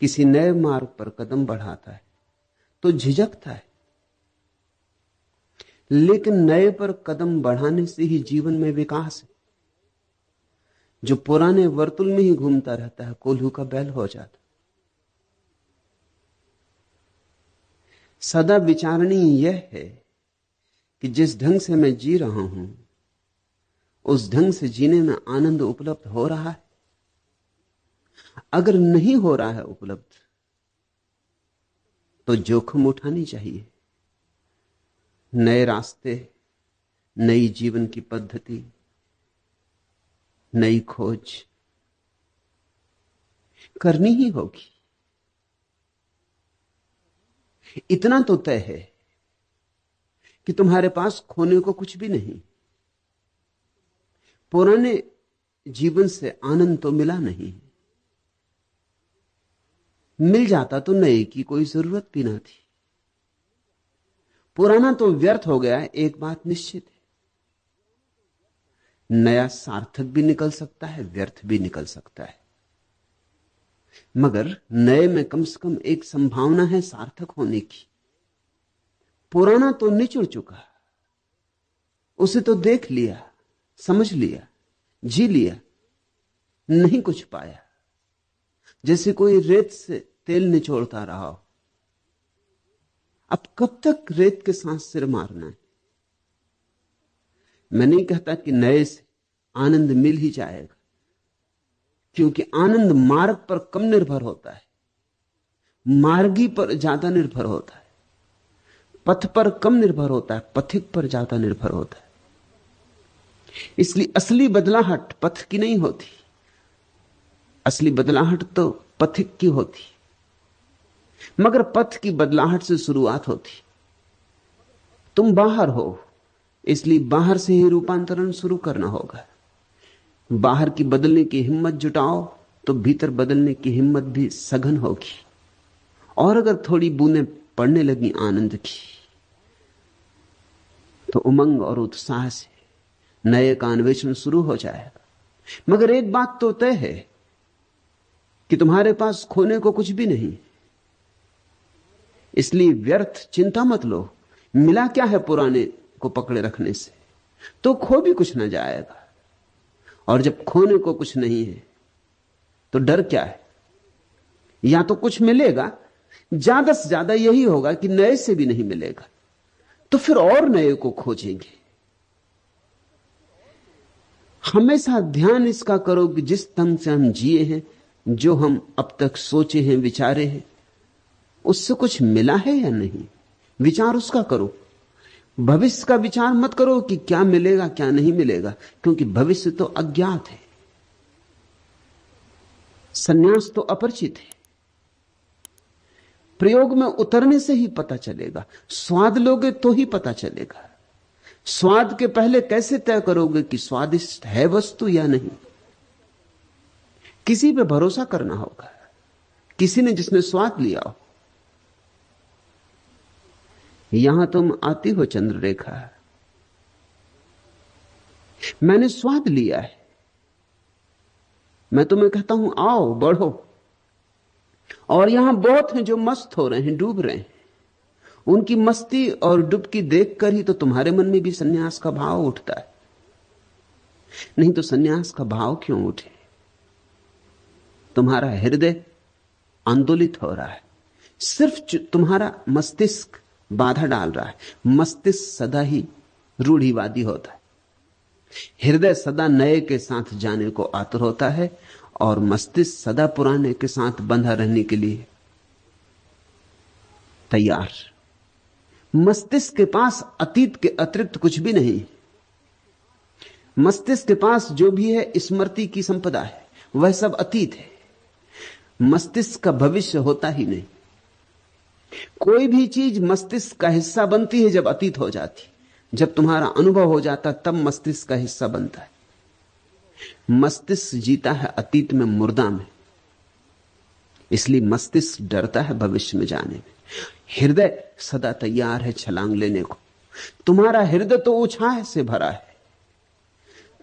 किसी नए मार्ग पर कदम बढ़ाता है तो झिझकता है, लेकिन नए पर कदम बढ़ाने से ही जीवन में विकास है। जो पुराने वर्तुल में ही घूमता रहता है कोल्हू का बैल हो जाता। सदा विचारणीय यह है कि जिस ढंग से मैं जी रहा हूं उस ढंग से जीने में आनंद उपलब्ध हो रहा है। अगर नहीं हो रहा है उपलब्ध तो जोखिम उठानी चाहिए। नए रास्ते, नई जीवन की पद्धति, नई खोज करनी ही होगी। इतना तो तय है कि तुम्हारे पास खोने को कुछ भी नहीं। पुराने जीवन से आनंद तो मिला नहीं, मिल जाता तो नए की कोई जरूरत भी ना थी। पुराना तो व्यर्थ हो गया है, एक बात निश्चित है। नया सार्थक भी निकल सकता है, व्यर्थ भी निकल सकता है, मगर नए में कम से कम एक संभावना है सार्थक होने की। पुराना तो निचुड़ चुका, उसे तो देख लिया, समझ लिया, जी लिया, नहीं कुछ पाया। जैसे कोई रेत से तेल निचोड़ता रहा हो। अब कब तक रेत के साथ सिर मारना है? मैं नहीं कहता कि नए से आनंद मिल ही जाएगा, क्योंकि आनंद मार्ग पर कम निर्भर होता है, मार्गी पर ज्यादा निर्भर होता है। पथ पर कम निर्भर होता है, पथिक पर ज्यादा निर्भर होता है। इसलिए असली बदलाहट पथ की नहीं होती, असली बदलाहट तो पथिक की होती। मगर पथ की बदलाहट से शुरुआत होती। तुम बाहर हो, इसलिए बाहर से ही रूपांतरण शुरू करना होगा। बाहर की बदलने की हिम्मत जुटाओ तो भीतर बदलने की हिम्मत भी सघन होगी। और अगर थोड़ी बूंदें पड़ने लगी आनंद की तो उमंग और उत्साह से नए का अन्वेषण शुरू हो जाएगा। मगर एक बात तो तय है कि तुम्हारे पास खोने को कुछ भी नहीं, इसलिए व्यर्थ चिंता मत लो। मिला क्या है पुराने को पकड़े रखने से? तो खो भी कुछ ना जाएगा। और जब खोने को कुछ नहीं है तो डर क्या है? या तो कुछ मिलेगा, ज्यादा से ज्यादा यही होगा कि नए से भी नहीं मिलेगा, तो फिर और नए को खोजेंगे। हमेशा ध्यान इसका करो कि जिस ढंग से हम जिए हैं, जो हम अब तक सोचे हैं, विचारे हैं, उससे कुछ मिला है या नहीं, विचार उसका करो। भविष्य का विचार मत करो कि क्या मिलेगा क्या नहीं मिलेगा, क्योंकि भविष्य तो अज्ञात है, संन्यास तो अपरिचित है। प्रयोग में उतरने से ही पता चलेगा। स्वाद लोगे तो ही पता चलेगा। स्वाद के पहले कैसे तय करोगे कि स्वादिष्ट है वस्तु या नहीं? किसी पे भरोसा करना होगा, किसी ने जिसने स्वाद लिया हो। यहां तुम आती हो चंद्ररेखा, मैंने स्वाद लिया है। मैं तुम्हें कहता हूं आओ बढ़ो। और यहां बहुत हैं जो मस्त हो रहे हैं, डूब रहे हैं। उनकी मस्ती और डुबकी देखकर ही तो तुम्हारे मन में भी सन्यास का भाव उठता है। नहीं तो सन्यास का भाव क्यों उठे? तुम्हारा हृदय आंदोलित हो रहा है, सिर्फ तुम्हारा मस्तिष्क बाधा डाल रहा है। मस्तिष्क सदा ही रूढ़िवादी होता है, हृदय सदा नए के साथ जाने को आतुर होता है, और मस्तिष्क सदा पुराने के साथ बंधा रहने के लिए तैयार। मस्तिष्क के पास अतीत के अतिरिक्त कुछ भी नहीं। मस्तिष्क के पास जो भी है स्मृति की संपदा है, वह सब अतीत है। मस्तिष्क का भविष्य होता ही नहीं। कोई भी चीज मस्तिष्क का हिस्सा बनती है जब अतीत हो जाती। जब तुम्हारा अनुभव हो जाता तब मस्तिष्क का हिस्सा बनता है। मस्तिष्क जीता है अतीत में, मुर्दा में, इसलिए मस्तिष्क डरता है भविष्य में जाने में। हृदय सदा तैयार है छलांग लेने को। तुम्हारा हृदय तो उत्साह से भरा है,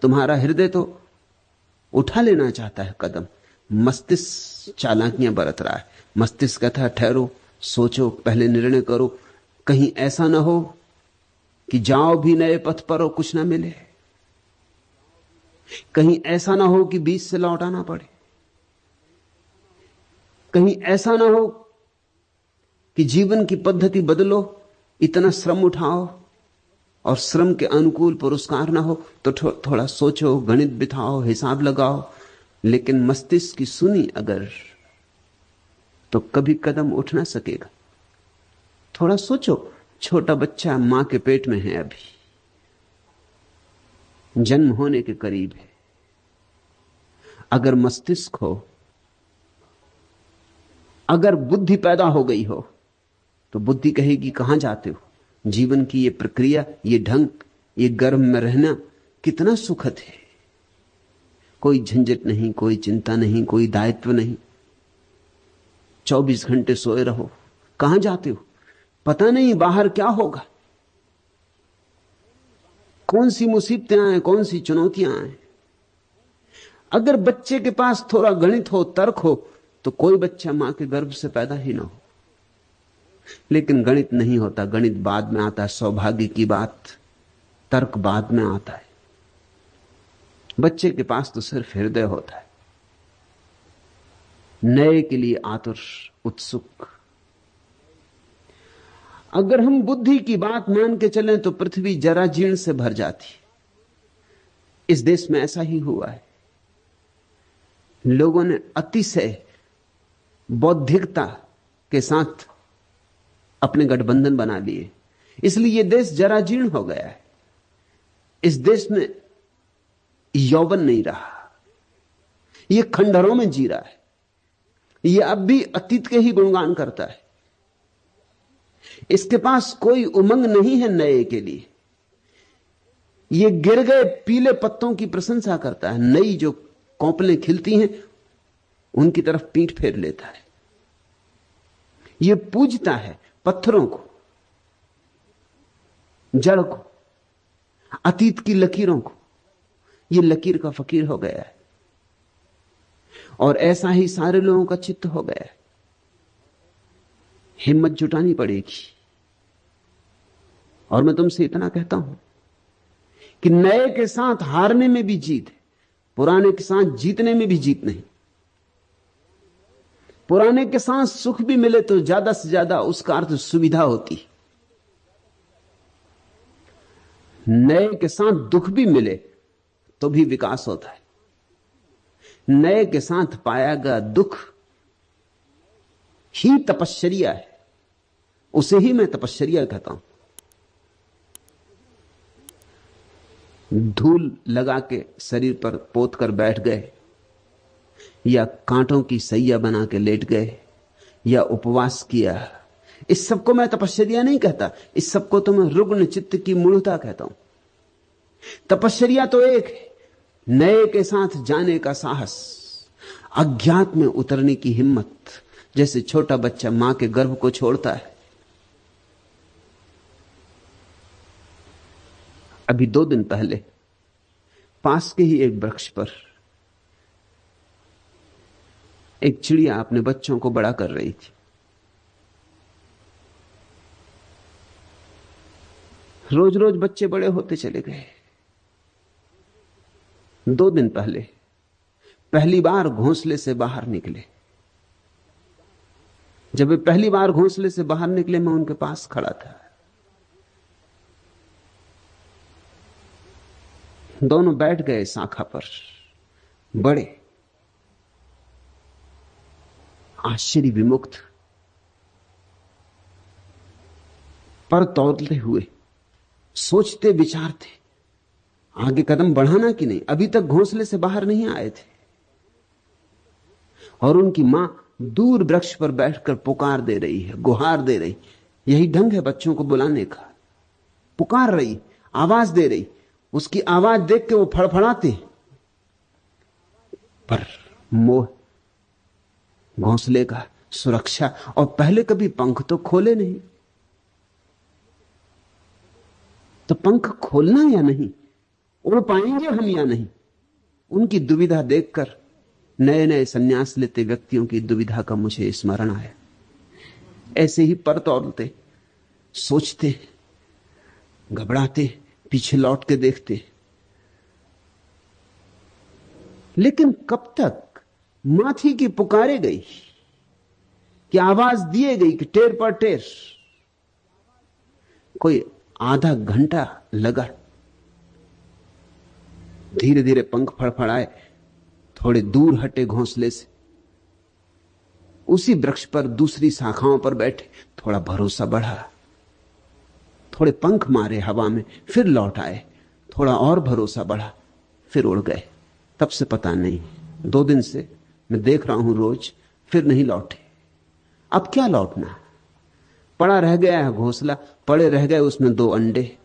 तुम्हारा हृदय तो उठा लेना चाहता है कदम, मस्तिष्क चालाकियां बरत रहा है। मस्तिष्क कहता है ठहरो, सोचो, पहले निर्णय करो, कहीं ऐसा ना हो कि जाओ भी नए पथ पर और कुछ ना मिले, कहीं ऐसा ना हो कि बीच से लौटाना पड़े, कहीं ऐसा ना हो कि जीवन की पद्धति बदलो, इतना श्रम उठाओ और श्रम के अनुकूल पुरस्कार ना हो। तो थोड़ा सोचो, गणित बिठाओ, हिसाब लगाओ। लेकिन मस्तिष्क की सुनी अगर तो कभी कदम उठ ना सकेगा। थोड़ा सोचो, छोटा बच्चा मां के पेट में है, अभी जन्म होने के करीब है। अगर मस्तिष्क हो, अगर बुद्धि पैदा हो गई हो, तो बुद्धि कहेगी कहां जाते हो? जीवन की ये प्रक्रिया, ये ढंग, ये गर्भ में रहना कितना सुखद है। कोई झंझट नहीं, कोई चिंता नहीं, कोई दायित्व नहीं। 24 घंटे सोए रहो। कहां जाते हो? पता नहीं बाहर क्या होगा, कौन सी मुसीबतें आए, कौन सी चुनौतियां आए। अगर बच्चे के पास थोड़ा गणित हो, तर्क हो, तो कोई बच्चा मां के गर्भ से पैदा ही ना हो। लेकिन गणित नहीं होता, गणित बाद में आता है, सौभाग्य की बात। तर्क बाद में आता है। बच्चे के पास तो सिर्फ हृदय होता है, नए के लिए आतुर, उत्सुक। अगर हम बुद्धि की बात मान के चलें तो पृथ्वी जरा जीर्ण से भर जाती। इस देश में ऐसा ही हुआ है। लोगों ने अतिशय बौद्धिकता के साथ अपने गठबंधन बना लिए, इसलिए यह देश जरा जीर्ण हो गया है। इस देश में यौवन नहीं रहा, यह खंडहरों में जी रहा है। यह अब भी अतीत के ही गुणगान करता है। इसके पास कोई उमंग नहीं है नए के लिए। यह गिर गए पीले पत्तों की प्रशंसा करता है, नई जो कौपलें खिलती हैं उनकी तरफ पीठ फेर लेता है। यह पूजता है पत्थरों को, जड़ को, अतीत की लकीरों को। यह लकीर का फकीर हो गया है। और ऐसा ही सारे लोगों का चित्त हो गया है। हिम्मत जुटानी पड़ेगी। और मैं तुमसे इतना कहता हूं कि नए के साथ हारने में भी जीत है, पुराने के साथ जीतने में भी जीत नहीं। पुराने के साथ सुख भी मिले तो ज्यादा से ज्यादा उसका अर्थ सुविधा होती। नए के साथ दुख भी मिले तो भी विकास होता है। नए के साथ पाया गया दुख ही तपश्चर्या है। उसे ही मैं तपश्चर्या कहता हूं। धूल लगा के शरीर पर पोत कर बैठ गए, या कांटों की सैया बना के लेट गए, या उपवास किया, इस सबको मैं तपश्चर्या नहीं कहता। इस सबको तो मैं रुग्ण चित्त की मूढ़ता कहता हूं। तपश्चर्या तो एक है, नए के साथ जाने का साहस, अज्ञात में उतरने की हिम्मत। जैसे छोटा बच्चा मां के गर्भ को छोड़ता है। अभी 2 दिन पहले पास के ही एक वृक्ष पर एक चिड़िया अपने बच्चों को बड़ा कर रही थी। रोज रोज बच्चे बड़े होते चले गए। 2 दिन पहले पहली बार घोंसले से बाहर निकले। जब वे पहली बार घोंसले से बाहर निकले, मैं उनके पास खड़ा था। दोनों बैठ गए शाखा पर, बड़े आश्चर्य विमुक्त, पर तौलते हुए, सोचते विचारते आगे कदम बढ़ाना कि नहीं। अभी तक घोंसले से बाहर नहीं आए थे। और उनकी मां दूर वृक्ष पर बैठकर पुकार दे रही है, गुहार दे रही। यही ढंग है बच्चों को बुलाने का। पुकार रही, आवाज दे रही। उसकी आवाज देख के वो फड़फड़ाते, पर मोह, घोंसले का, सुरक्षा, और पहले कभी पंख तो खोले नहीं। तो पंख खोलना या नहीं, उड़ पाएंगे हम या नहीं, उनकी दुविधा देखकर नए नए संन्यास लेते व्यक्तियों की दुविधा का मुझे स्मरण आया। ऐसे ही पर तौलते, सोचते, घबराते, पीछे लौट के देखते, लेकिन कब तक माथी की पुकारे गई कि आवाज दिए गई कि टेर पर टेर। कोई आधा घंटा लगा, धीरे धीरे पंख फड़फड़ाए, थोड़े दूर हटे घोंसले से, उसी वृक्ष पर दूसरी शाखाओं पर बैठे, थोड़ा भरोसा बढ़ा, थोड़े पंख मारे हवा में, फिर लौट आए, थोड़ा और भरोसा बढ़ा, फिर उड़ गए। तब से पता नहीं, 2 दिन से मैं देख रहा हूं रोज, फिर नहीं लौटे। अब क्या लौटना, पड़ा रह गया है घोंसला, पड़े रह गए उसमें 2 अंडे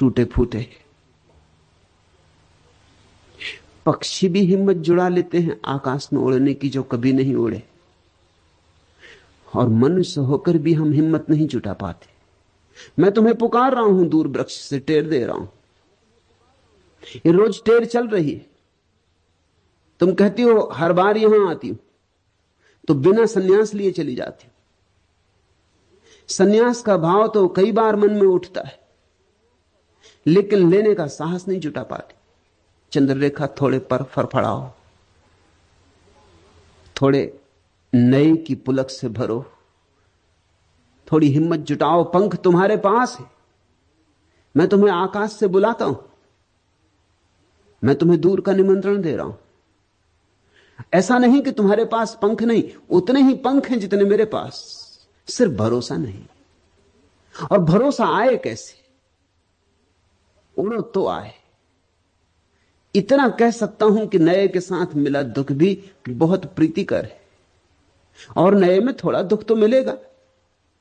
टूटे फूटे। पक्षी भी हिम्मत जुड़ा लेते हैं आकाश में उड़ने की जो कभी नहीं उड़े, और मनुष्य होकर भी हम हिम्मत नहीं जुटा पाते। मैं तुम्हें पुकार रहा हूं, दूर वृक्ष से टेर दे रहा हूं, ये रोज टेर चल रही है। तुम कहती हो हर बार यहां आती हूं, तो बिना सन्यास लिए चली जाती हो। सन्यास का भाव तो कई बार मन में उठता है, लेकिन लेने का साहस नहीं जुटा पाती। चंद्ररेखा, थोड़े पर फड़फड़ाओ, थोड़े नए की पुलक से भरो, थोड़ी हिम्मत जुटाओ, पंख तुम्हारे पास है। मैं तुम्हें आकाश से बुलाता हूं, मैं तुम्हें दूर का निमंत्रण दे रहा हूं। ऐसा नहीं कि तुम्हारे पास पंख नहीं, उतने ही पंख हैं जितने मेरे पास, सिर्फ भरोसा नहीं। और भरोसा आए कैसे? उड़ो तो आए। इतना कह सकता हूं कि नए के साथ मिला दुख भी बहुत प्रीतिकर है, और नए में थोड़ा दुख तो मिलेगा।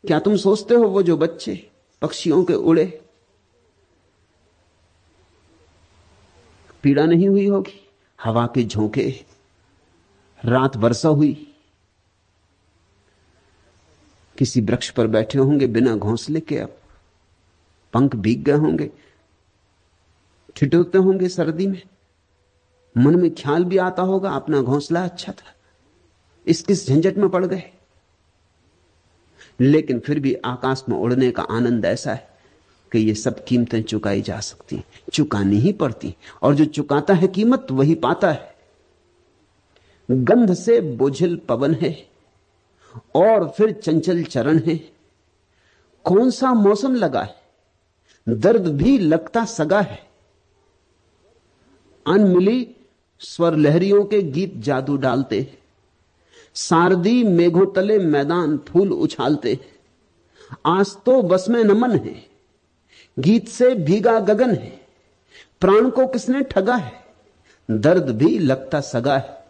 क्या तुम सोचते हो वो जो बच्चे पक्षियों के उड़े, पीड़ा नहीं हुई होगी? हवा के झोंके, रात वर्षा हुई, किसी वृक्ष पर बैठे होंगे बिना घोंसले के, अब पंख भीग गए होंगे, ठिठुरते होंगे सर्दी में, मन में ख्याल भी आता होगा अपना घोंसला अच्छा था, इस किस झंझट में पड़ गए। लेकिन फिर भी आकाश में उड़ने का आनंद ऐसा है कि ये सब कीमतें चुकाई जा सकती, चुकानी ही पड़ती, और जो चुकाता है कीमत वही पाता है। गंध से बोझिल पवन है और फिर चंचल चरण है, कौन सा मौसम लगा है, दर्द भी लगता सगा है। अनमिली स्वर लहरियों के गीत जादू डालते, सारदी मेघों तले मैदान फूल उछालते। आज तो बस में नमन है, गीत से भीगा गगन है, प्राण को किसने ठगा है, दर्द भी लगता सगा है।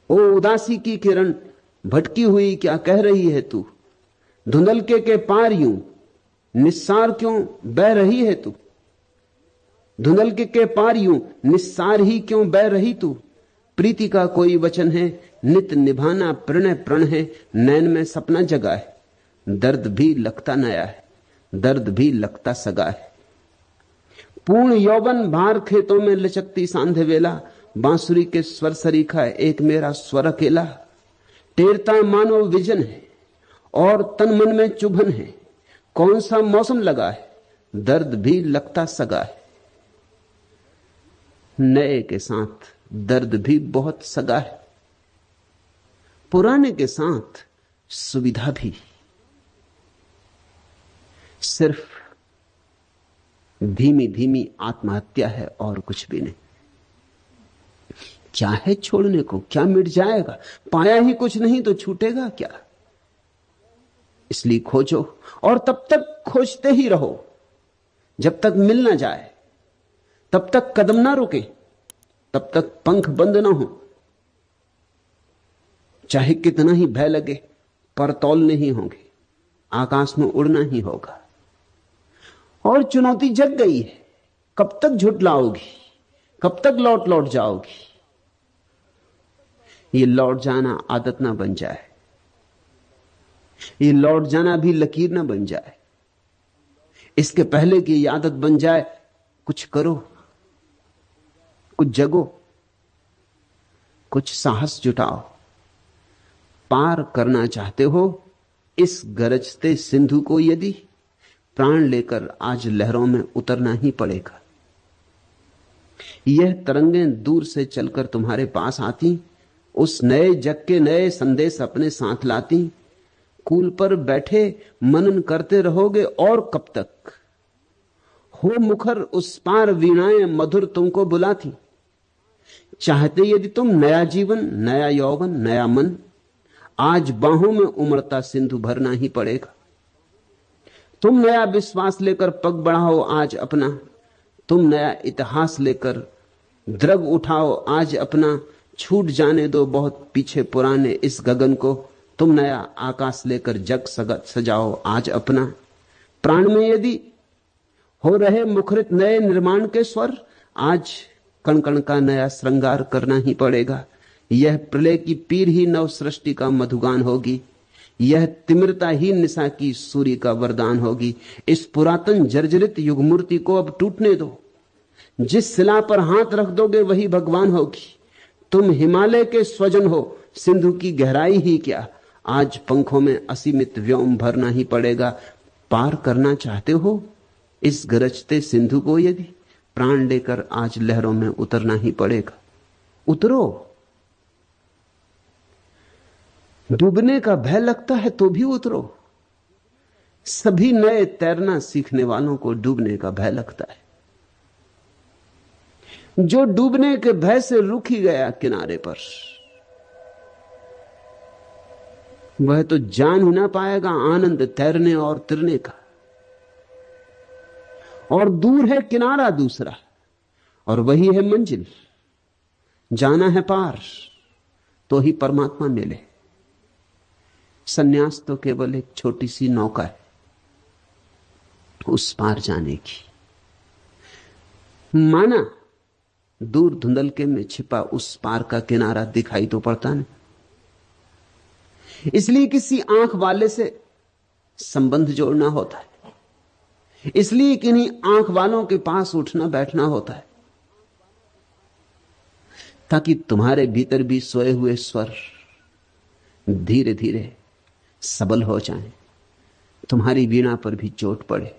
ओ उदासी की किरण भटकी हुई क्या कह रही है तू, धुंधलके के पार यूं निस्सार क्यों बह रही है तू, धुंधलके के पार यूं निस्सार ही क्यों बह रही तू। प्रीति का कोई वचन है, नित निभाना प्रणय प्रण है, नैन में सपना जगा है, दर्द भी लगता नया है, दर्द भी लगता सगा है। पूर्ण यौवन भार खेतों में लचकती सांध्य वेला, बांसुरी के स्वर सरीखा एक मेरा स्वर अकेला। टेरता मानो विजन है और तन मन में चुभन है, कौन सा मौसम लगा है, दर्द भी लगता सगा है। नए के साथ दर्द भी बहुत सगा है, पुराने के साथ सुविधा भी। सिर्फ धीमी धीमी आत्महत्या है और कुछ भी नहीं। क्या है छोड़ने को, क्या मिट जाएगा, पाया ही कुछ नहीं तो छूटेगा क्या। इसलिए खोजो, और तब तक खोजते ही रहो जब तक मिल ना जाए, तब तक कदम ना रुके, तब तक पंख बंद ना हो। चाहे कितना ही भय लगे, पर तौल नहीं होंगे, आकाश में उड़ना ही होगा। और चुनौती जग गई है, कब तक झुठलाओगी, कब तक लौट लौट जाओगी। ये लौट जाना आदत ना बन जाए, ये लौट जाना भी लकीर ना बन जाए। इसके पहले कि ये आदत बन जाए, कुछ करो, कुछ जगो। कुछ साहस जुटाओ। पार करना चाहते हो इस गरजते सिंधु को, यदि प्राण लेकर आज लहरों में उतरना ही पड़ेगा। यह तरंगें दूर से चलकर तुम्हारे पास आती, उस नए जग के नए संदेश अपने साथ लाती। कूल पर बैठे मनन करते रहोगे और कब तक? हो मुखर उस पार वीणाएं मधुर तुमको बुलाती। चाहते यदि तुम नया जीवन, नया यौवन, नया मन, आज बाहों में उमड़ता सिंधु भरना ही पड़ेगा। तुम नया विश्वास लेकर पग बढ़ाओ आज अपना, तुम नया इतिहास लेकर द्रग उठाओ आज अपना। छूट जाने दो बहुत पीछे पुराने इस गगन को, तुम नया आकाश लेकर जग सजाओ आज अपना। प्राण में यदि हो रहे मुखरित नए निर्माण के स्वर, आज कण कण का नया श्रृंगार करना ही पड़ेगा। यह प्रलय की पीर ही नव सृष्टि का मधुगान होगी, यह तिमिरता ही निशा की सूर्य का वरदान होगी। इस पुरातन जर्जरित युग मूर्ति को अब टूटने दो, जिस शिला पर हाथ रख दोगे वही भगवान होगी। तुम हिमालय के स्वजन हो, सिंधु की गहराई ही क्या, आज पंखों में असीमित व्योम भरना ही पड़ेगा। पार करना चाहते हो इस गरजते सिंधु को, यदि प्राण लेकर आज लहरों में उतरना ही पड़ेगा। उतरो। डूबने का भय लगता है तो भी उतरो। सभी नए तैरना सीखने वालों को डूबने का भय लगता है। जो डूबने के भय से रुक ही गया किनारे पर, वह तो जान ही ना पाएगा आनंद तैरने और तिरने का। और दूर है किनारा दूसरा, और वही है मंजिल। जाना है पार तो ही परमात्मा मिले। सन्यास तो केवल एक छोटी सी नौका है उस पार जाने की। माना दूर धुंधलके में छिपा उस पार का किनारा दिखाई तो पड़ता नहीं, इसलिए किसी आंख वाले से संबंध जोड़ना होता है, इसलिए किन्हीं आंख वालों के पास उठना बैठना होता है, ताकि तुम्हारे भीतर भी सोए हुए स्वर धीरे धीरे सबल हो जाएं, तुम्हारी वीणा पर भी चोट पड़े।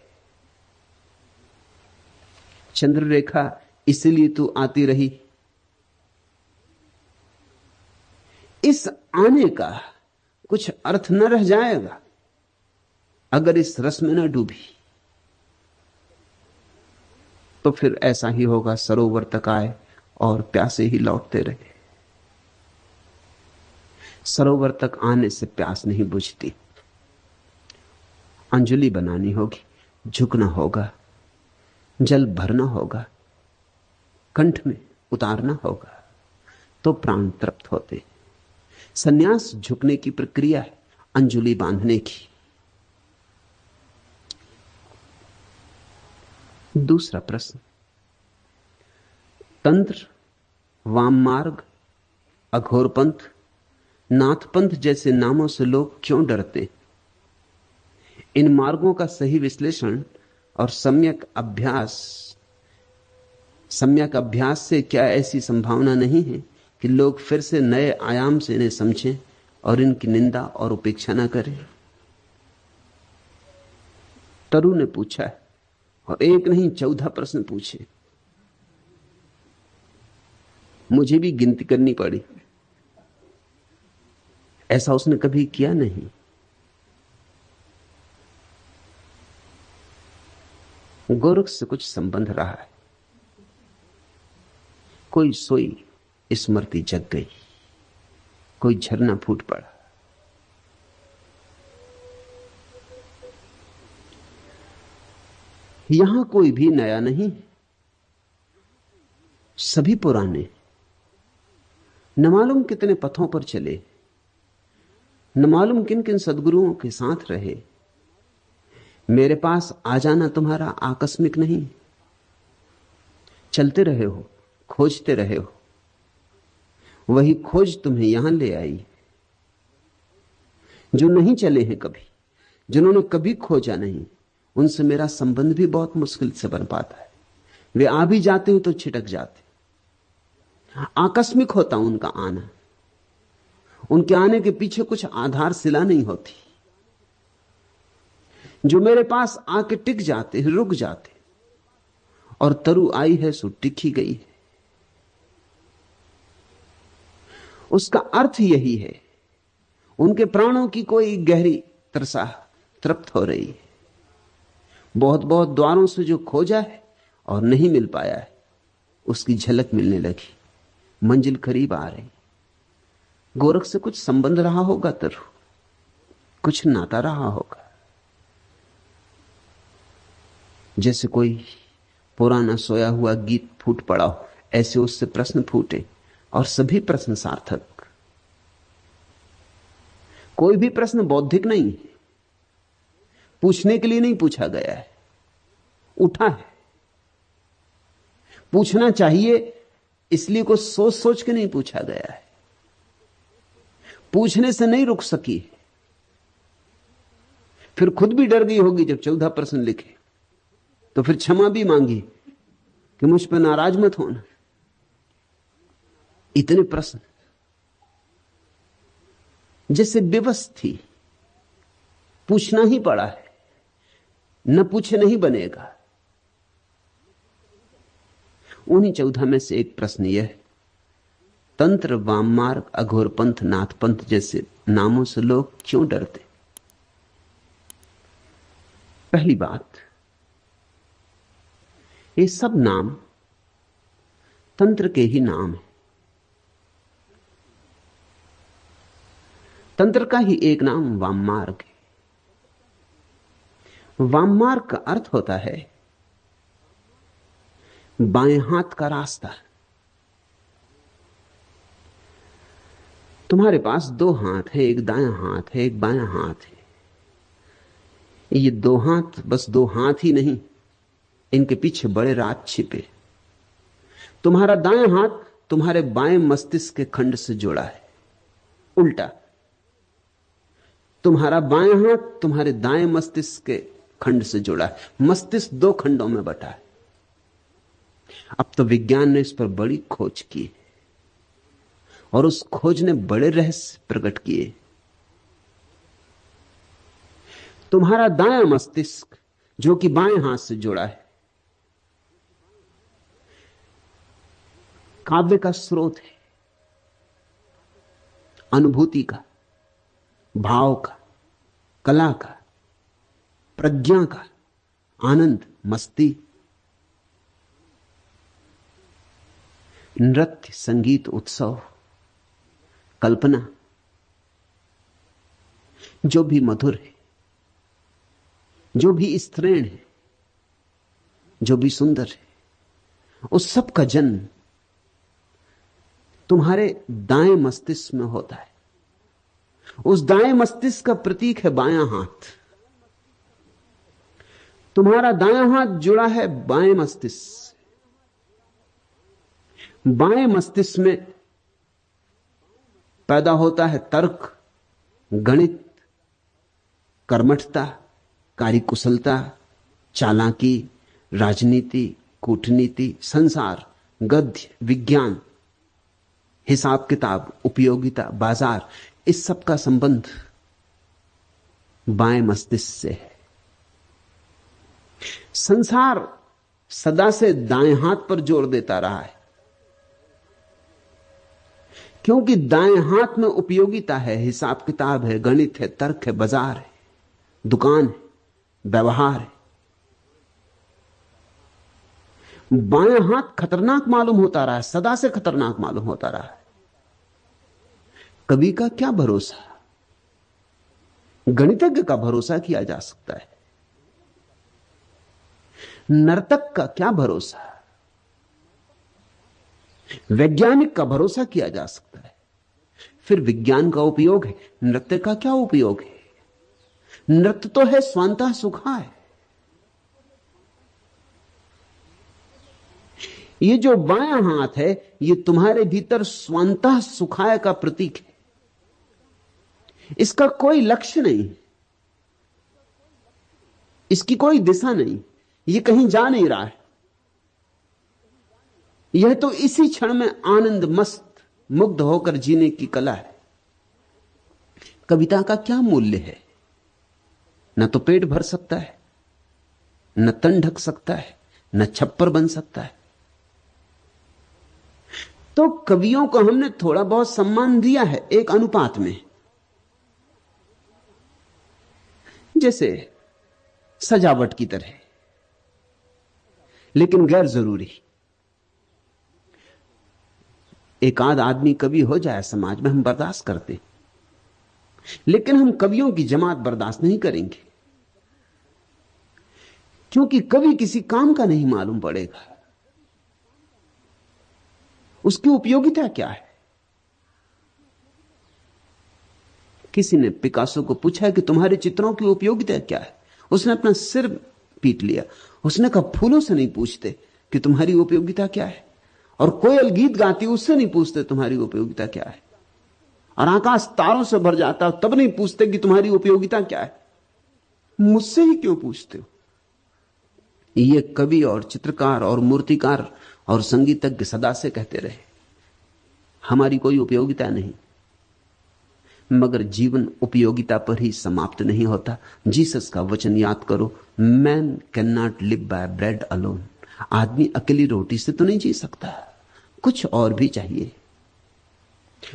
चंद्ररेखा इसलिए तू आती रही। इस आने का कुछ अर्थ न रह जाएगा अगर इस रस में न डूबी। तो फिर ऐसा ही होगा, सरोवर तक आए और प्यासे ही लौटते रहे। सरोवर तक आने से प्यास नहीं बुझती। अंजलि बनानी होगी, झुकना होगा, जल भरना होगा, कंठ में उतारना होगा, तो प्राण तृप्त होते। सन्यास झुकने की प्रक्रिया है, अंजलि बांधने की। दूसरा प्रश्न, तंत्र, वाम मार्ग, अघोरपंथ, नाथपंथ जैसे नामों से लोग क्यों डरते? इन मार्गों का सही विश्लेषण और सम्यक अभ्यास से क्या ऐसी संभावना नहीं है कि लोग फिर से नए आयाम से इन्हें समझें और इनकी निंदा और उपेक्षा न करें? तरु ने पूछा है, और एक नहीं 14 प्रश्न पूछे। मुझे भी गिनती करनी पड़ी, ऐसा उसने कभी किया नहीं। गोरख से कुछ संबंध रहा है। कोई सोई स्मृति जग गई, कोई झरना फूट पड़ा। यहां कोई भी नया नहीं, सभी पुराने। न मालूम कितने पथों पर चले, न मालूम किन किन सद्गुरुओं के साथ रहे। मेरे पास आ जाना तुम्हारा आकस्मिक नहीं, चलते रहे हो, खोजते रहे हो, वही खोज तुम्हें यहां ले आई। जो नहीं चले हैं कभी, जिन्होंने कभी खोजा नहीं, उनसे मेरा संबंध भी बहुत मुश्किल से बन पाता है। वे आ भी जाते हैं तो छिटक जाते। आकस्मिक होता उनका आना। उनके आने के पीछे कुछ आधारशिला नहीं होती। जो मेरे पास आके टिक जाते, रुक जाते, और तरु आई है सो टिक ही गई है, उसका अर्थ यही है, उनके प्राणों की कोई गहरी तरसा तृप्त हो रही है। बहुत बहुत द्वारों से जो खोजा है और नहीं मिल पाया है, उसकी झलक मिलने लगी, मंजिल करीब आ रही। गोरख से कुछ संबंध रहा होगा तरु, कुछ नाता रहा होगा। जैसे कोई पुराना सोया हुआ गीत फूट पड़ा हो, ऐसे उससे प्रश्न फूटे और सभी प्रश्न सार्थक। कोई भी प्रश्न बौद्धिक नहीं है, पूछने के लिए नहीं पूछा गया है, उठा है। पूछना चाहिए इसलिए कुछ सोच सोच के नहीं पूछा गया है, पूछने से नहीं रुक सकी, फिर खुद भी डर गई होगी जब 14 प्रश्न लिखे, तो फिर क्षमा भी मांगी कि मुझ पर नाराज मत होना। इतने प्रश्न, जैसे विवश थी, पूछना ही पड़ा है, न पूछे नहीं बनेगा। उन्हीं 14 में से एक प्रश्न यह है, तंत्र, वाम मार्ग, अघोर पंथ, नाथ पंथ जैसे नामों से लोग क्यों डरते? पहली बात, ये सब नाम तंत्र के ही नाम है। तंत्र का ही एक नाम वाम मार्ग है। वाम मार्ग का अर्थ होता है बाएं हाथ का रास्ता। तुम्हारे पास दो हाथ है, एक दायां हाथ है, एक बायां हाथ है। ये दो हाथ बस दो हाथ ही नहीं, इनके पीछे बड़े राज छिपे। तुम्हारा दायां हाथ तुम्हारे बाएं मस्तिष्क के खंड से जुड़ा है, उल्टा तुम्हारा बायां हाथ तुम्हारे दाएं मस्तिष्क के खंड से जुड़ा है। मस्तिष्क दो खंडों में बटा है। अब तो विज्ञान ने इस पर बड़ी खोज की और उस खोज ने बड़े रहस्य प्रकट किए। तुम्हारा दायां मस्तिष्क जो कि बाएं हाथ से जुड़ा है, काव्य का स्रोत है, अनुभूति का, भाव का, कला का, प्रज्ञा का, आनंद, मस्ती, नृत्य, संगीत, उत्सव, कल्पना, जो भी मधुर है, जो भी स्त्रीण है, जो भी सुंदर है, उस सब का जन्म तुम्हारे दाएं मस्तिष्क में होता है। उस दाएं मस्तिष्क का प्रतीक है बायां हाथ। तुम्हारा दायां हाथ जुड़ा है बाएं मस्तिष्क से। बाएं मस्तिष्क में पैदा होता है तर्क, गणित, कर्मठता, कार्यकुशलता, चालाकी, राजनीति, कूटनीति, संसार, गद्य, विज्ञान, हिसाब किताब, उपयोगिता, बाजार, इस सब का संबंध बाएं मस्तिष्क से है। संसार सदा से दाएं हाथ पर जोर देता रहा है, क्योंकि दाएं हाथ में उपयोगिता है, हिसाब किताब है, गणित है, तर्क है, बाजार है, दुकान है, व्यवहार है। बायां हाथ खतरनाक मालूम होता रहा है, सदा से खतरनाक मालूम होता रहा है। कवि का क्या भरोसा, गणितज्ञ का भरोसा किया जा सकता है, नर्तक का क्या भरोसा, वैज्ञानिक का भरोसा किया जा सकता है। फिर विज्ञान का उपयोग है, नृत्य का क्या उपयोग है? नृत्य तो है स्वांतः सुखाय। ये जो बायां हाथ है, ये तुम्हारे भीतर स्वांतः सुखाय का प्रतीक है। इसका कोई लक्ष्य नहीं, इसकी कोई दिशा नहीं, ये कहीं जा नहीं रहा है। यह तो इसी क्षण में आनंद मस्त मुग्ध होकर जीने की कला है। कविता का क्या मूल्य है? न तो पेट भर सकता है, न तन ढक सकता है, न छप्पर बन सकता है। तो कवियों को हमने थोड़ा बहुत सम्मान दिया है एक अनुपात में, जैसे सजावट की तरह, लेकिन गैर जरूरी। एक आध आदमी कवि हो जाए समाज में हम बर्दाश्त करते, लेकिन हम कवियों की जमात बर्दाश्त नहीं करेंगे, क्योंकि कवि किसी काम का नहीं मालूम पड़ेगा। उसकी उपयोगिता क्या है? किसी ने पिकासो को पूछा कि तुम्हारे चित्रों की उपयोगिता क्या है? उसने अपना सिर पीट लिया। उसने कहा, फूलों से नहीं पूछते कि तुम्हारी उपयोगिता क्या है, और कोयल गीत गाती उससे नहीं पूछते तुम्हारी उपयोगिता क्या है, और आकाश तारों से भर जाता तब नहीं पूछते कि तुम्हारी उपयोगिता क्या है। मुझसे ही क्यों पूछते हो? ये कवि और चित्रकार और मूर्तिकार और संगीतज्ञ सदा से कहते रहे, हमारी कोई उपयोगिता नहीं। मगर जीवन उपयोगिता पर ही समाप्त नहीं होता। जीसस का वचन याद करो, man can not live by bread alone. आदमी अकेली रोटी से तो नहीं जी सकता, कुछ और भी चाहिए।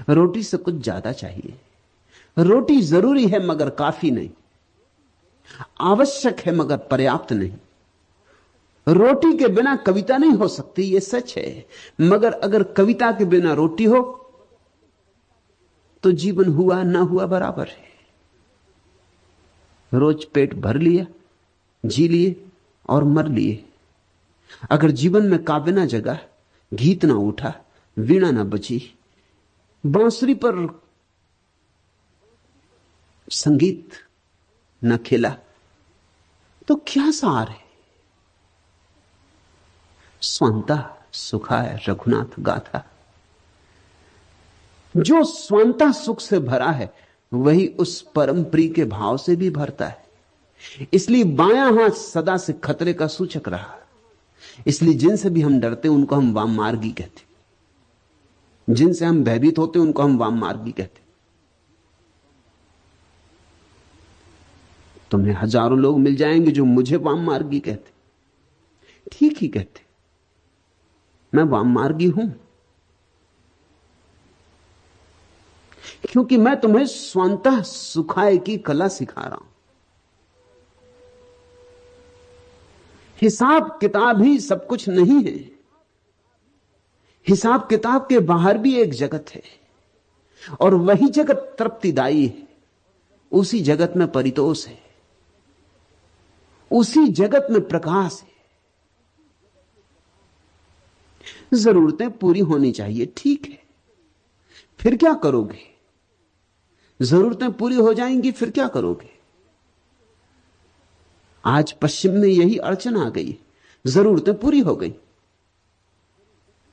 रोटी से कुछ ज्यादा चाहिए। रोटी जरूरी है मगर काफी नहीं, आवश्यक है मगर पर्याप्त नहीं। रोटी के बिना कविता नहीं हो सकती, यह सच है, मगर अगर कविता के बिना रोटी हो तो जीवन हुआ ना हुआ बराबर है। रोज पेट भर लिया, जी लिए और मर लिए। अगर जीवन में काव्य ना जगा, गीत ना उठा, वीणा ना बची, बांसुरी पर संगीत न खिला, तो क्या सार है? स्वांता सुखाय रघुनाथ गाथा। जो स्वांता सुख से भरा है वही उस परम प्रिय के भाव से भी भरता है। इसलिए बायां हाथ सदा से खतरे का सूचक रहा। इसलिए जिनसे भी हम डरते उनको हम वाममार्गी कहते, जिनसे हम भयभीत होते उनको हम वाममार्गी कहते। तुम्हें हजारों लोग मिल जाएंगे जो मुझे वाममार्गी कहते, ठीक ही कहते, मैं वाममार्गी हूं, क्योंकि मैं तुम्हें स्वांतः सुखाए की कला सिखा रहा हूं। हिसाब किताब ही सब कुछ नहीं है। हिसाब किताब के बाहर भी एक जगत है, और वही जगत तृप्तिदायी है। उसी जगत में परितोष है, उसी जगत में प्रकाश है। जरूरतें पूरी होनी चाहिए, ठीक है, फिर क्या करोगे? जरूरतें पूरी हो जाएंगी, फिर क्या करोगे? आज पश्चिम में यही अड़चन आ गई, जरूरतें पूरी हो गई,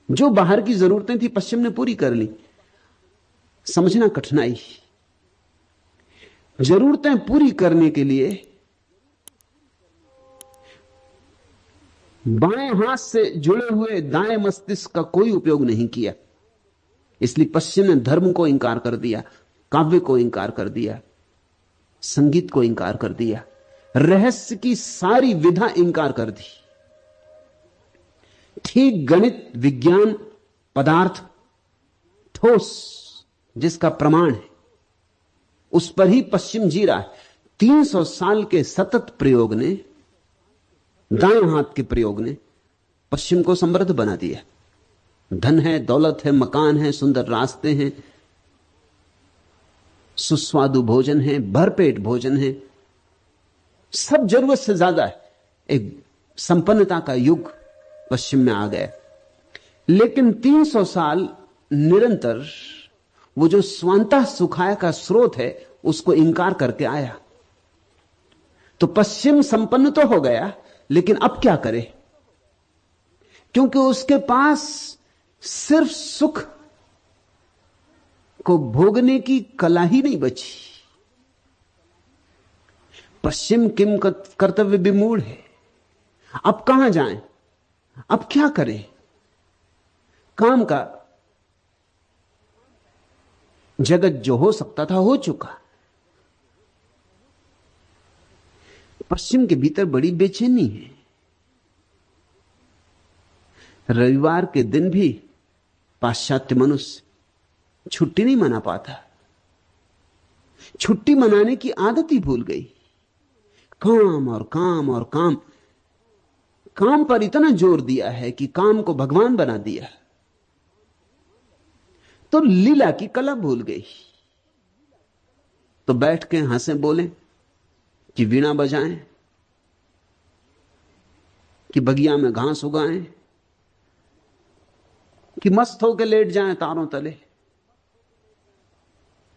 जो बाहर की जरूरतें थी पश्चिम ने पूरी कर ली। समझना कठिनाई। जरूरतें पूरी करने के लिए बाएं हाथ से जुड़े हुए दाएं मस्तिष्क का कोई उपयोग नहीं किया। इसलिए पश्चिम ने धर्म को इंकार कर दिया, काव्य को इंकार कर दिया, संगीत को इंकार कर दिया, रहस्य की सारी विधा इंकार कर दी। ठीक गणित, विज्ञान, पदार्थ, ठोस जिसका प्रमाण है, उस पर ही पश्चिम जी रहा है। 300 साल के सतत प्रयोग ने, दाएं हाथ के प्रयोग ने पश्चिम को समृद्ध बना दिया। धन है, दौलत है, मकान है, सुंदर रास्ते हैं, सुस्वादु भोजन है, भरपेट भोजन है, सब जरूरत से ज्यादा है। एक संपन्नता का युग पश्चिम में आ गया। लेकिन 300 साल निरंतर वो जो स्वांतः सुखाय का स्रोत है उसको इंकार करके आया। तो पश्चिम संपन्न तो हो गया, लेकिन अब क्या करे? क्योंकि उसके पास सिर्फ सुख को भोगने की कला ही नहीं बची। पश्चिम किम कर्तव्य विमूढ़ है। अब कहां जाएं? अब क्या करें? काम का जगत जो हो सकता था हो चुका। पश्चिम के भीतर बड़ी बेचैनी है। रविवार के दिन भी पाश्चात्य मनुष्य छुट्टी नहीं मना पाता। छुट्टी मनाने की आदत ही भूल गई। काम और काम और काम, काम पर इतना जोर दिया है कि काम को भगवान बना दिया, तो लीला की कला भूल गई। तो बैठ के हंसे बोले कि वीणा बजाएं, कि बगिया में घास उगाएं, कि मस्त होकर लेट जाएं तारों तले,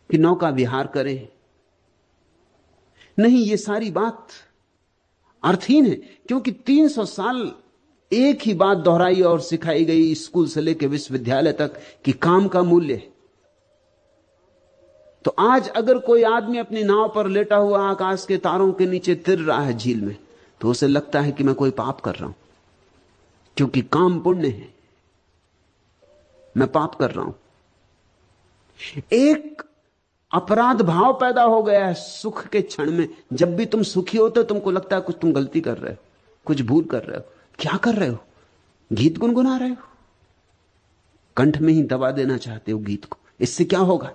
कि नौका विहार करें। नहीं, ये सारी बात अर्थहीन है, क्योंकि 300 साल एक ही बात दोहराई और सिखाई गई स्कूल से लेकर विश्वविद्यालय तक कि काम का मूल्य है। तो आज अगर कोई आदमी अपनी नाव पर लेटा हुआ आकाश के तारों के नीचे तिर रहा है झील में, तो उसे लगता है कि मैं कोई पाप कर रहा हूं, क्योंकि काम पुण्य है, मैं पाप कर रहा हूं। एक अपराध भाव पैदा हो गया है सुख के क्षण में। जब भी तुम सुखी होते हो तुमको लगता है कुछ तुम गलती कर रहे हो, कुछ भूल कर रहे हो। क्या कर रहे हो? गीत गुनगुना रहे हो, कंठ में ही दबा देना चाहते हो गीत को। इससे क्या होगा?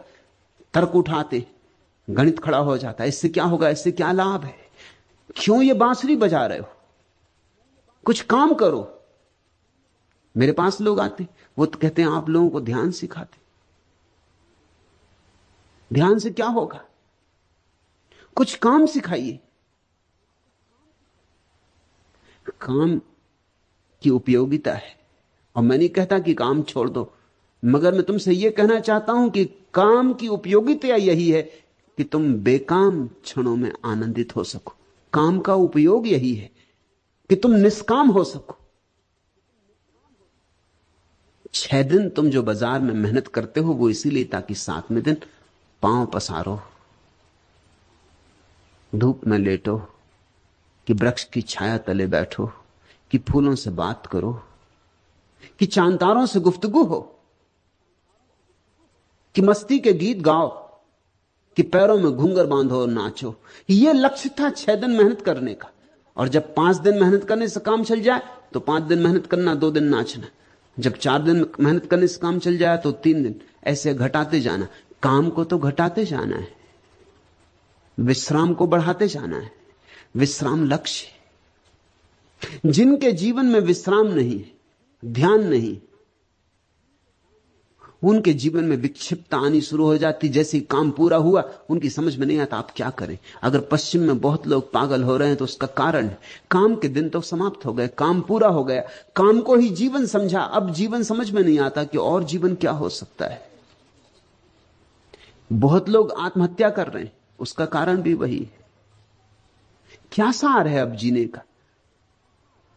तर्क उठाते, गणित खड़ा हो जाता है। इससे क्या होगा? इससे क्या लाभ है? क्यों ये बांसुरी बजा रहे हो? कुछ काम करो। मेरे पास लोग आते, वो तो कहते हैं आप लोगों को ध्यान सिखाते। ध्यान से क्या होगा? कुछ काम सिखाइए। काम की उपयोगिता है, और मैं नहीं कहता कि काम छोड़ दो, मगर मैं तुमसे यह कहना चाहता हूं कि काम की उपयोगिता यही है कि तुम बेकाम क्षणों में आनंदित हो सको। काम का उपयोग यही है कि तुम निष्काम हो सको। 6 दिन तुम जो बाजार में मेहनत करते हो वो इसीलिए ताकि 7वें दिन पांव पसारो, धूप में लेटो, कि वृक्ष की छाया तले बैठो, कि फूलों से बात करो, कि चांतारों से गुफ्तगू हो, कि मस्ती के गीत गाओ, कि पैरों में घूंघर बांधो और नाचो। यह लक्ष्य था 6 दिन मेहनत करने का। और जब 5 दिन मेहनत करने से काम चल जाए तो 5 दिन मेहनत करना, 2 दिन नाचना। जब 4 दिन मेहनत करने से काम चल जाए तो 3 दिन, ऐसे घटाते जाना। काम को तो घटाते जाना है, विश्राम को बढ़ाते जाना है। विश्राम लक्ष्य है। जिनके जीवन में विश्राम नहीं है, ध्यान नहीं, उनके जीवन में विक्षिप्तता आनी शुरू हो जाती। जैसे ही काम पूरा हुआ उनकी समझ में नहीं आता आप क्या करें। अगर पश्चिम में बहुत लोग पागल हो रहे हैं तो उसका कारण है काम के दिन तो समाप्त हो गए, काम पूरा हो गया, काम को ही जीवन समझा। अब जीवन समझ में नहीं आता कि और जीवन क्या हो सकता है। बहुत लोग आत्महत्या कर रहे हैं, उसका कारण भी वही है। क्या सार है अब जीने का?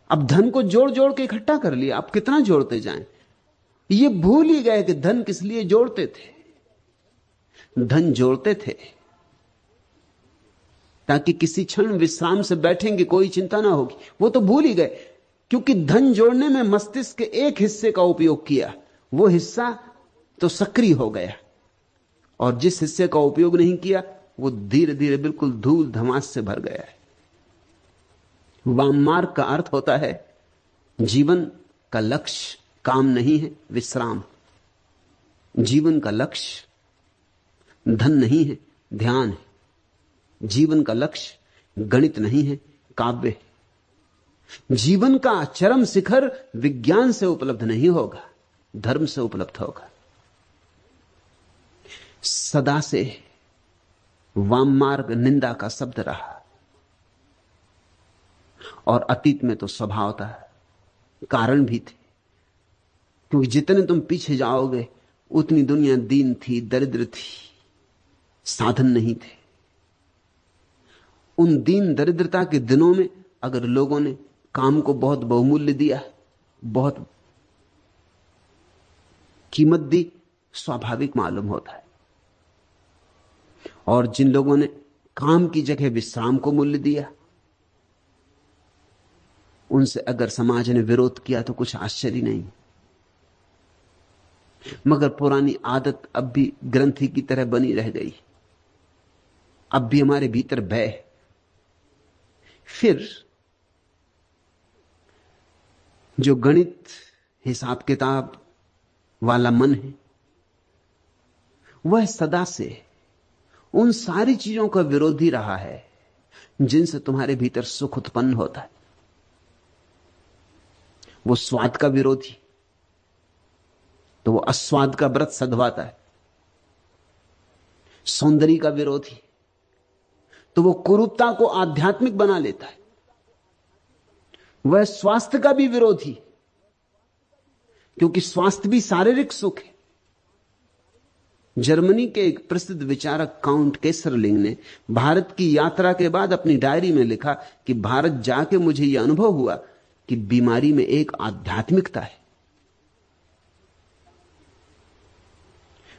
अब धन को जोड़ जोड़ के इकट्ठा कर लिया, अब कितना जोड़ते जाएं? ये भूल ही गए कि धन किस लिए जोड़ते थे। धन जोड़ते थे ताकि किसी क्षण विश्राम से बैठेंगे, कोई चिंता ना होगी। वो तो भूल ही गए, क्योंकि धन जोड़ने में मस्तिष्क के एक हिस्से का उपयोग किया, वो हिस्सा तो सक्रिय हो गया, और जिस हिस्से का उपयोग नहीं किया वो धीरे धीरे बिल्कुल धूल धमास से भर गया है। वाम मार्ग का अर्थ होता है जीवन का लक्ष्य काम नहीं है, विश्राम। जीवन का लक्ष्य धन नहीं है, ध्यान है। जीवन का लक्ष्य गणित नहीं है, काव्य है। जीवन का चरम शिखर विज्ञान से उपलब्ध नहीं होगा, धर्म से उपलब्ध होगा। सदा से वाम मार्ग निंदा का शब्द रहा, और अतीत में तो स्वभाव था, कारण भी थे। क्योंकि जितने तुम पीछे जाओगे उतनी दुनिया दीन थी, दरिद्र थी, साधन नहीं थे। उन दीन दरिद्रता के दिनों में अगर लोगों ने काम को बहुत बहुमूल्य दिया, बहुत कीमत दी, स्वाभाविक मालूम होता है। और जिन लोगों ने काम की जगह विश्राम को मूल्य दिया, उनसे अगर समाज ने विरोध किया तो कुछ आश्चर्य नहीं। मगर पुरानी आदत अब भी ग्रंथि की तरह बनी रह गई। अब भी हमारे भीतर भय है। फिर जो गणित हिसाब किताब वाला मन है, वह सदा से उन सारी चीजों का विरोधी रहा है जिनसे तुम्हारे भीतर सुख उत्पन्न होता है। वो स्वाद का विरोधी, तो वो अस्वाद का व्रत सधवाता है। सौंदर्य का विरोधी, तो वो कुरूपता को आध्यात्मिक बना लेता है। वह स्वास्थ्य का भी विरोधी, क्योंकि स्वास्थ्य भी शारीरिक सुख है। जर्मनी के एक प्रसिद्ध विचारक काउंट केसरलिंग ने भारत की यात्रा के बाद अपनी डायरी में लिखा कि भारत जाके मुझे यह अनुभव हुआ कि बीमारी में एक आध्यात्मिकता है,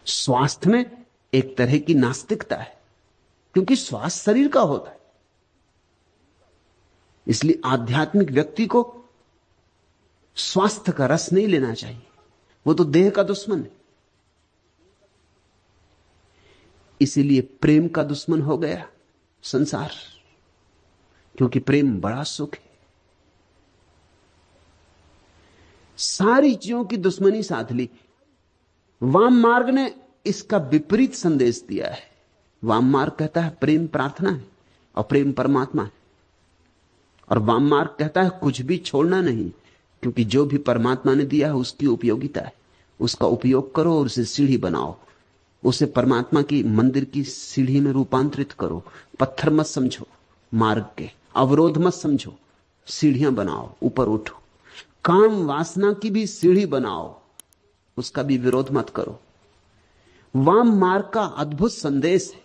स्वास्थ्य में एक तरह की नास्तिकता है, क्योंकि स्वास्थ्य शरीर का होता है। इसलिए आध्यात्मिक व्यक्ति को स्वास्थ्य का रस नहीं लेना चाहिए, वो तो देह का दुश्मन है। इसीलिए प्रेम का दुश्मन हो गया संसार, क्योंकि प्रेम बड़ा सुख है। सारी चीजों की दुश्मनी साध ली। वाम मार्ग ने इसका विपरीत संदेश दिया है। वाम मार्ग कहता है प्रेम प्रार्थना है और प्रेम परमात्मा है, और वाम मार्ग कहता है कुछ भी छोड़ना नहीं, क्योंकि जो भी परमात्मा ने दिया है उसकी उपयोगिता है, उसका उपयोग करो और उसे सीढ़ी बनाओ, उसे परमात्मा की मंदिर की सीढ़ी में रूपांतरित करो। पत्थर मत समझो मार्ग के, अवरोध मत समझो, सीढ़ियां बनाओ, ऊपर उठो। काम वासना की भी सीढ़ी बनाओ, उसका भी विरोध मत करो। वाम मार्ग का अद्भुत संदेश है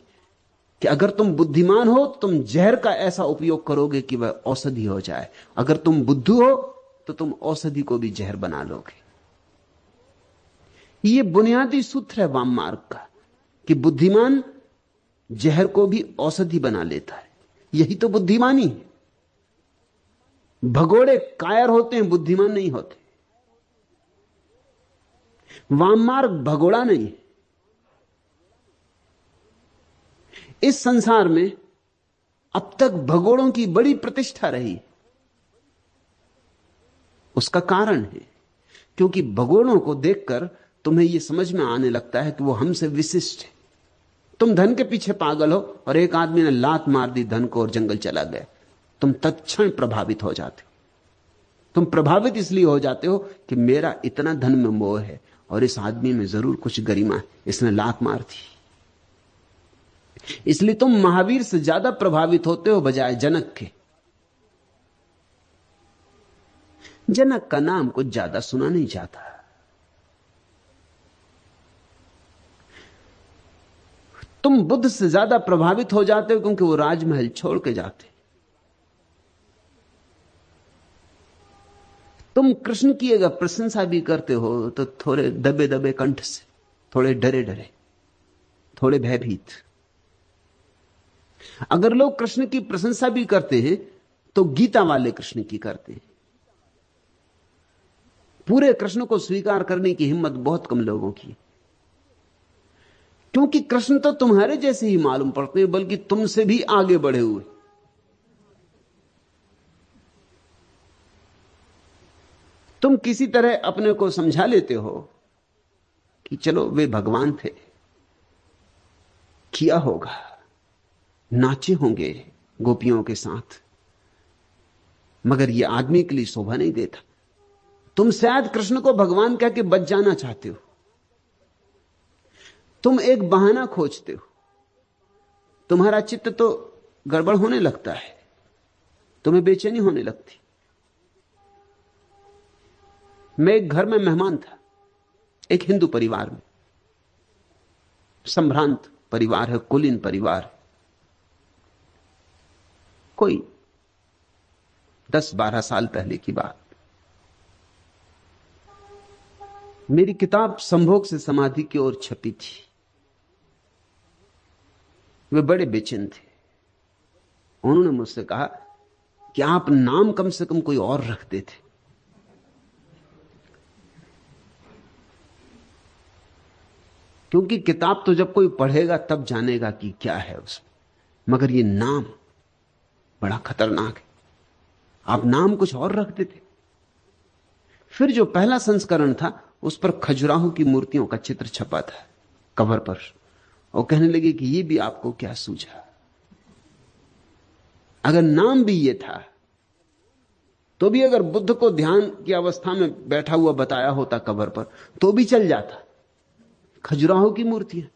कि अगर तुम बुद्धिमान हो तुम जहर का ऐसा उपयोग करोगे कि वह औषधि हो जाए, अगर तुम बुद्धू हो तो तुम औषधि को भी जहर बना लोगे। यह बुनियादी सूत्र है वाम मार्ग का कि बुद्धिमान जहर को भी औषधि बना लेता है। यही तो बुद्धिमानी है। भगोड़े कायर होते हैं, बुद्धिमान नहीं होते। वाम मार्ग भगोड़ा नहीं है। इस संसार में अब तक भगोड़ों की बड़ी प्रतिष्ठा रही। उसका कारण है क्योंकि भगोड़ों को देखकर तुम्हें यह समझ में आने लगता है कि वो हमसे विशिष्ट है। तुम धन के पीछे पागल हो और एक आदमी ने लात मार दी धन को और जंगल चला गया, तुम तत्क्षण प्रभावित हो जाते हो। तुम प्रभावित इसलिए हो जाते हो कि मेरा इतना धन में मोह है और इस आदमी में जरूर कुछ गरिमा है, इसने लात मार दी। इसलिए तुम महावीर से ज्यादा प्रभावित होते हो बजाय जनक के। जनक का नाम कुछ ज्यादा सुना नहीं जाता। तुम बुद्ध से ज्यादा प्रभावित हो जाते हो क्योंकि वो राजमहल छोड़ के जाते। तुम कृष्ण की अगर प्रशंसा भी करते हो तो थोड़े दबे दबे कंठ से, थोड़े डरे डरे, थोड़े भयभीत। अगर लोग कृष्ण की प्रशंसा भी करते हैं तो गीता वाले कृष्ण की करते हैं। पूरे कृष्ण को स्वीकार करने की हिम्मत बहुत कम लोगों की, क्योंकि कृष्ण तो तुम्हारे जैसे ही मालूम पड़ते हैं, बल्कि तुमसे भी आगे बढ़े हुए। तुम किसी तरह अपने को समझा लेते हो कि चलो वे भगवान थे, किया होगा, नाचे होंगे गोपियों के साथ, मगर यह आदमी के लिए शोभा नहीं देता। तुम शायद कृष्ण को भगवान कह के बच जाना चाहते हो। तुम एक बहाना खोजते हो। तुम्हारा चित्त तो गड़बड़ होने लगता है, तुम्हें बेचैनी होने लगती। मैं एक घर में मेहमान था, एक हिंदू परिवार में। संभ्रांत परिवार है, कुलीन परिवार है। कोई 10-12 साल पहले की बात। मेरी किताब संभोग से समाधि की ओर छपी थी। वे बड़े बेचैन थे। उन्होंने मुझसे कहा कि आप नाम कम से कम कोई और रख देते। क्योंकि किताब तो जब कोई पढ़ेगा तब जानेगा कि क्या है उसमें, मगर ये नाम बड़ा खतरनाक है। आप नाम कुछ और रखते थे। फिर जो पहला संस्करण था उस पर खजुराहो की मूर्तियों का चित्र छपा था कवर पर, और कहने लगे कि ये भी आपको क्या सूझा। अगर नाम भी ये था तो भी अगर बुद्ध को ध्यान की अवस्था में बैठा हुआ बताया होता कवर पर तो भी चल जाता। खजुराहो की मूर्तियां,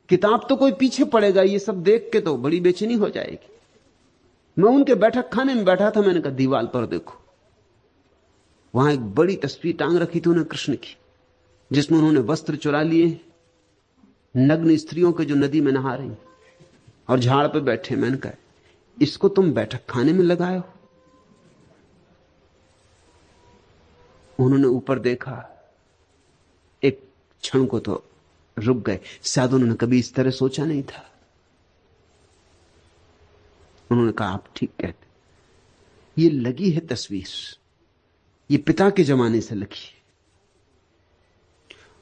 किताब तो कोई पीछे पड़ेगा, ये सब देख के तो बड़ी बेचैनी हो जाएगी। मैं उनके बैठक खाने में बैठा था, मैंने कहा दीवार पर देखो, वहां एक बड़ी तस्वीर टांग रखी थी उन्हें कृष्ण की, जिसमें उन्होंने वस्त्र चुरा लिए, नग्न स्त्रियों के जो नदी में नहा रही और झाड़ पे बैठे। मैंने कहा इसको तुम बैठक खाने में लगाए हो? उन्होंने ऊपर देखा, एक क्षण को तो रुक गए, शायद उन्होंने कभी इस तरह सोचा नहीं था। उन्होंने कहा आप ठीक कहते, ये लगी है तस्वीर, ये पिता के जमाने से लगी है।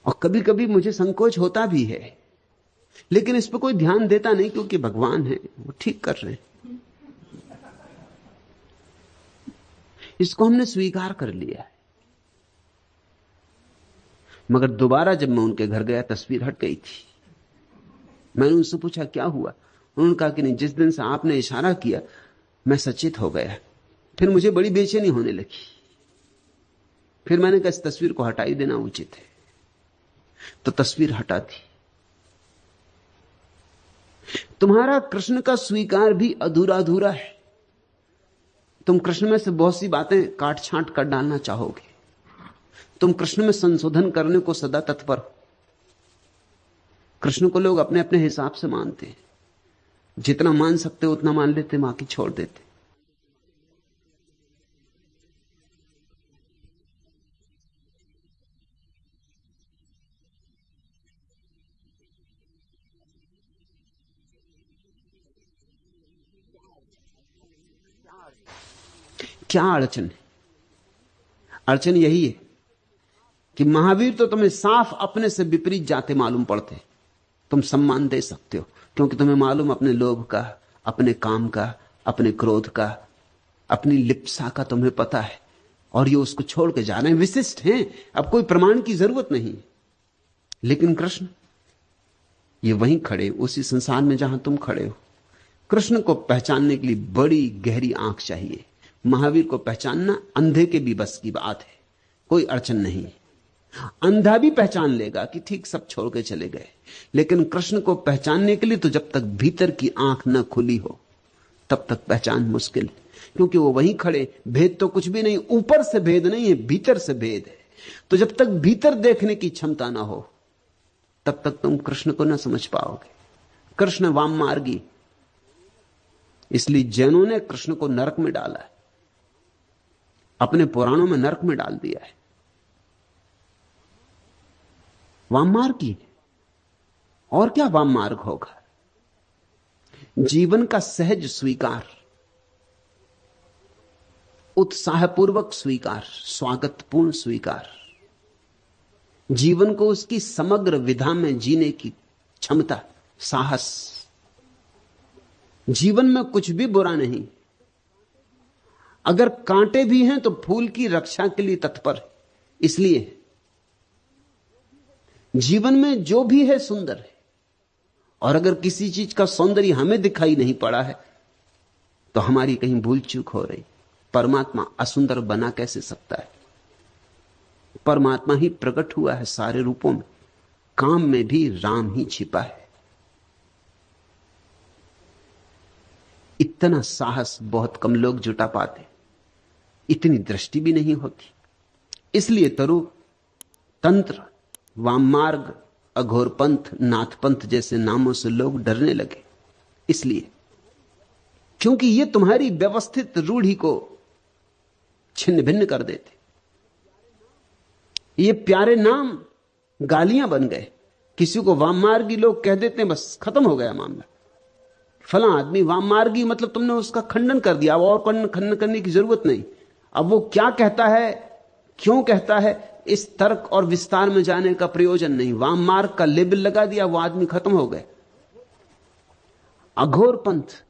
और कभी कभी मुझे संकोच होता भी है, लेकिन इस पर कोई ध्यान देता नहीं, क्योंकि भगवान है, वो ठीक कर रहे हैं। इसको हमने स्वीकार कर लिया है। मगर दोबारा जब मैं उनके घर गया, तस्वीर हट गई थी। मैंने उनसे पूछा क्या हुआ? उन्होंने कहा कि नहीं, जिस दिन से आपने इशारा किया मैं सचेत हो गया, फिर मुझे बड़ी बेचैनी होने लगी। फिर मैंने कहा इस तस्वीर को हटा ही देना उचित है, तो तस्वीर हटा दी। तुम्हारा कृष्ण का स्वीकार भी अधूरा अधूरा है। तुम कृष्ण में से बहुत सी बातें काट छांट कर डालना चाहोगे, तुम कृष्ण में संशोधन करने को सदा तत्पर हो। कृष्ण को लोग अपने अपने हिसाब से मानते हैं, जितना मान सकते उतना मान लेते, बाकी छोड़ देते। क्या अड़चन है? अड़चन यही है कि महावीर तो तुम्हें साफ अपने से विपरीत जाते मालूम पड़ते। तुम सम्मान दे सकते हो क्योंकि तुम्हें मालूम अपने लोभ का, अपने काम का, अपने क्रोध का, अपनी लिप्सा का तुम्हें पता है, और ये उसको छोड़ के जा रहे हैं, विशिष्ट हैं, अब कोई प्रमाण की जरूरत नहीं। लेकिन कृष्ण ये वहीं खड़े, उसी संसार में जहां तुम खड़े हो। कृष्ण को पहचानने के लिए बड़ी गहरी आंख चाहिए। महावीर को पहचानना अंधे के भी बस की बात है, कोई अड़चन नहीं। अंधा भी पहचान लेगा कि ठीक सब छोड़ के चले गए, लेकिन कृष्ण को पहचानने के लिए तो जब तक भीतर की आंख न खुली हो तब तक पहचान मुश्किल है, क्योंकि वो वहीं खड़े। भेद तो कुछ भी नहीं, ऊपर से भेद नहीं है, भीतर से भेद है। तो जब तक भीतर देखने की क्षमता ना हो तब तक तुम कृष्ण को ना समझ पाओगे। कृष्ण वाम मार्गी, इसलिए जैनों ने कृष्ण को नरक में डाला है, अपने पुराणों में नरक में डाल दिया है। वाम मार्गी, और क्या वाम मार्ग होगा? जीवन का सहज स्वीकार, उत्साहपूर्वक स्वीकार, स्वागतपूर्ण स्वीकार, जीवन को उसकी समग्र विधा में जीने की क्षमता, साहस। जीवन में कुछ भी बुरा नहीं, अगर कांटे भी हैं तो फूल की रक्षा के लिए तत्पर है। इसलिए जीवन में जो भी है सुंदर है, और अगर किसी चीज का सौंदर्य हमें दिखाई नहीं पड़ा है तो हमारी कहीं भूल चूक हो रही। परमात्मा असुंदर बना कैसे सकता है? परमात्मा ही प्रकट हुआ है सारे रूपों में, काम में भी राम ही छिपा है। इतना साहस बहुत कम लोग जुटा पाते, इतनी दृष्टि भी नहीं होती। इसलिए तरु, तंत्र, वाममार्ग, अघोर पंथ, नाथ पंथ जैसे नामों से लोग डरने लगे। इसलिए क्योंकि ये तुम्हारी व्यवस्थित रूढ़ी को छिन्न भिन्न कर देते। ये प्यारे नाम गालियां बन गए। किसी को वाममार्गी लोग कह देते हैं, बस खत्म हो गया मामला। फला आदमी वाममार्गी, मतलब तुमने उसका खंडन कर दिया, अब और खंडन करने की जरूरत नहीं। अब वो क्या कहता है क्यों कहता है? इस तर्क और विस्तार में जाने का प्रयोजन नहीं। वाम मार्ग का लेबल लगा दिया, वो आदमी खत्म हो गए। अघोर पंथ,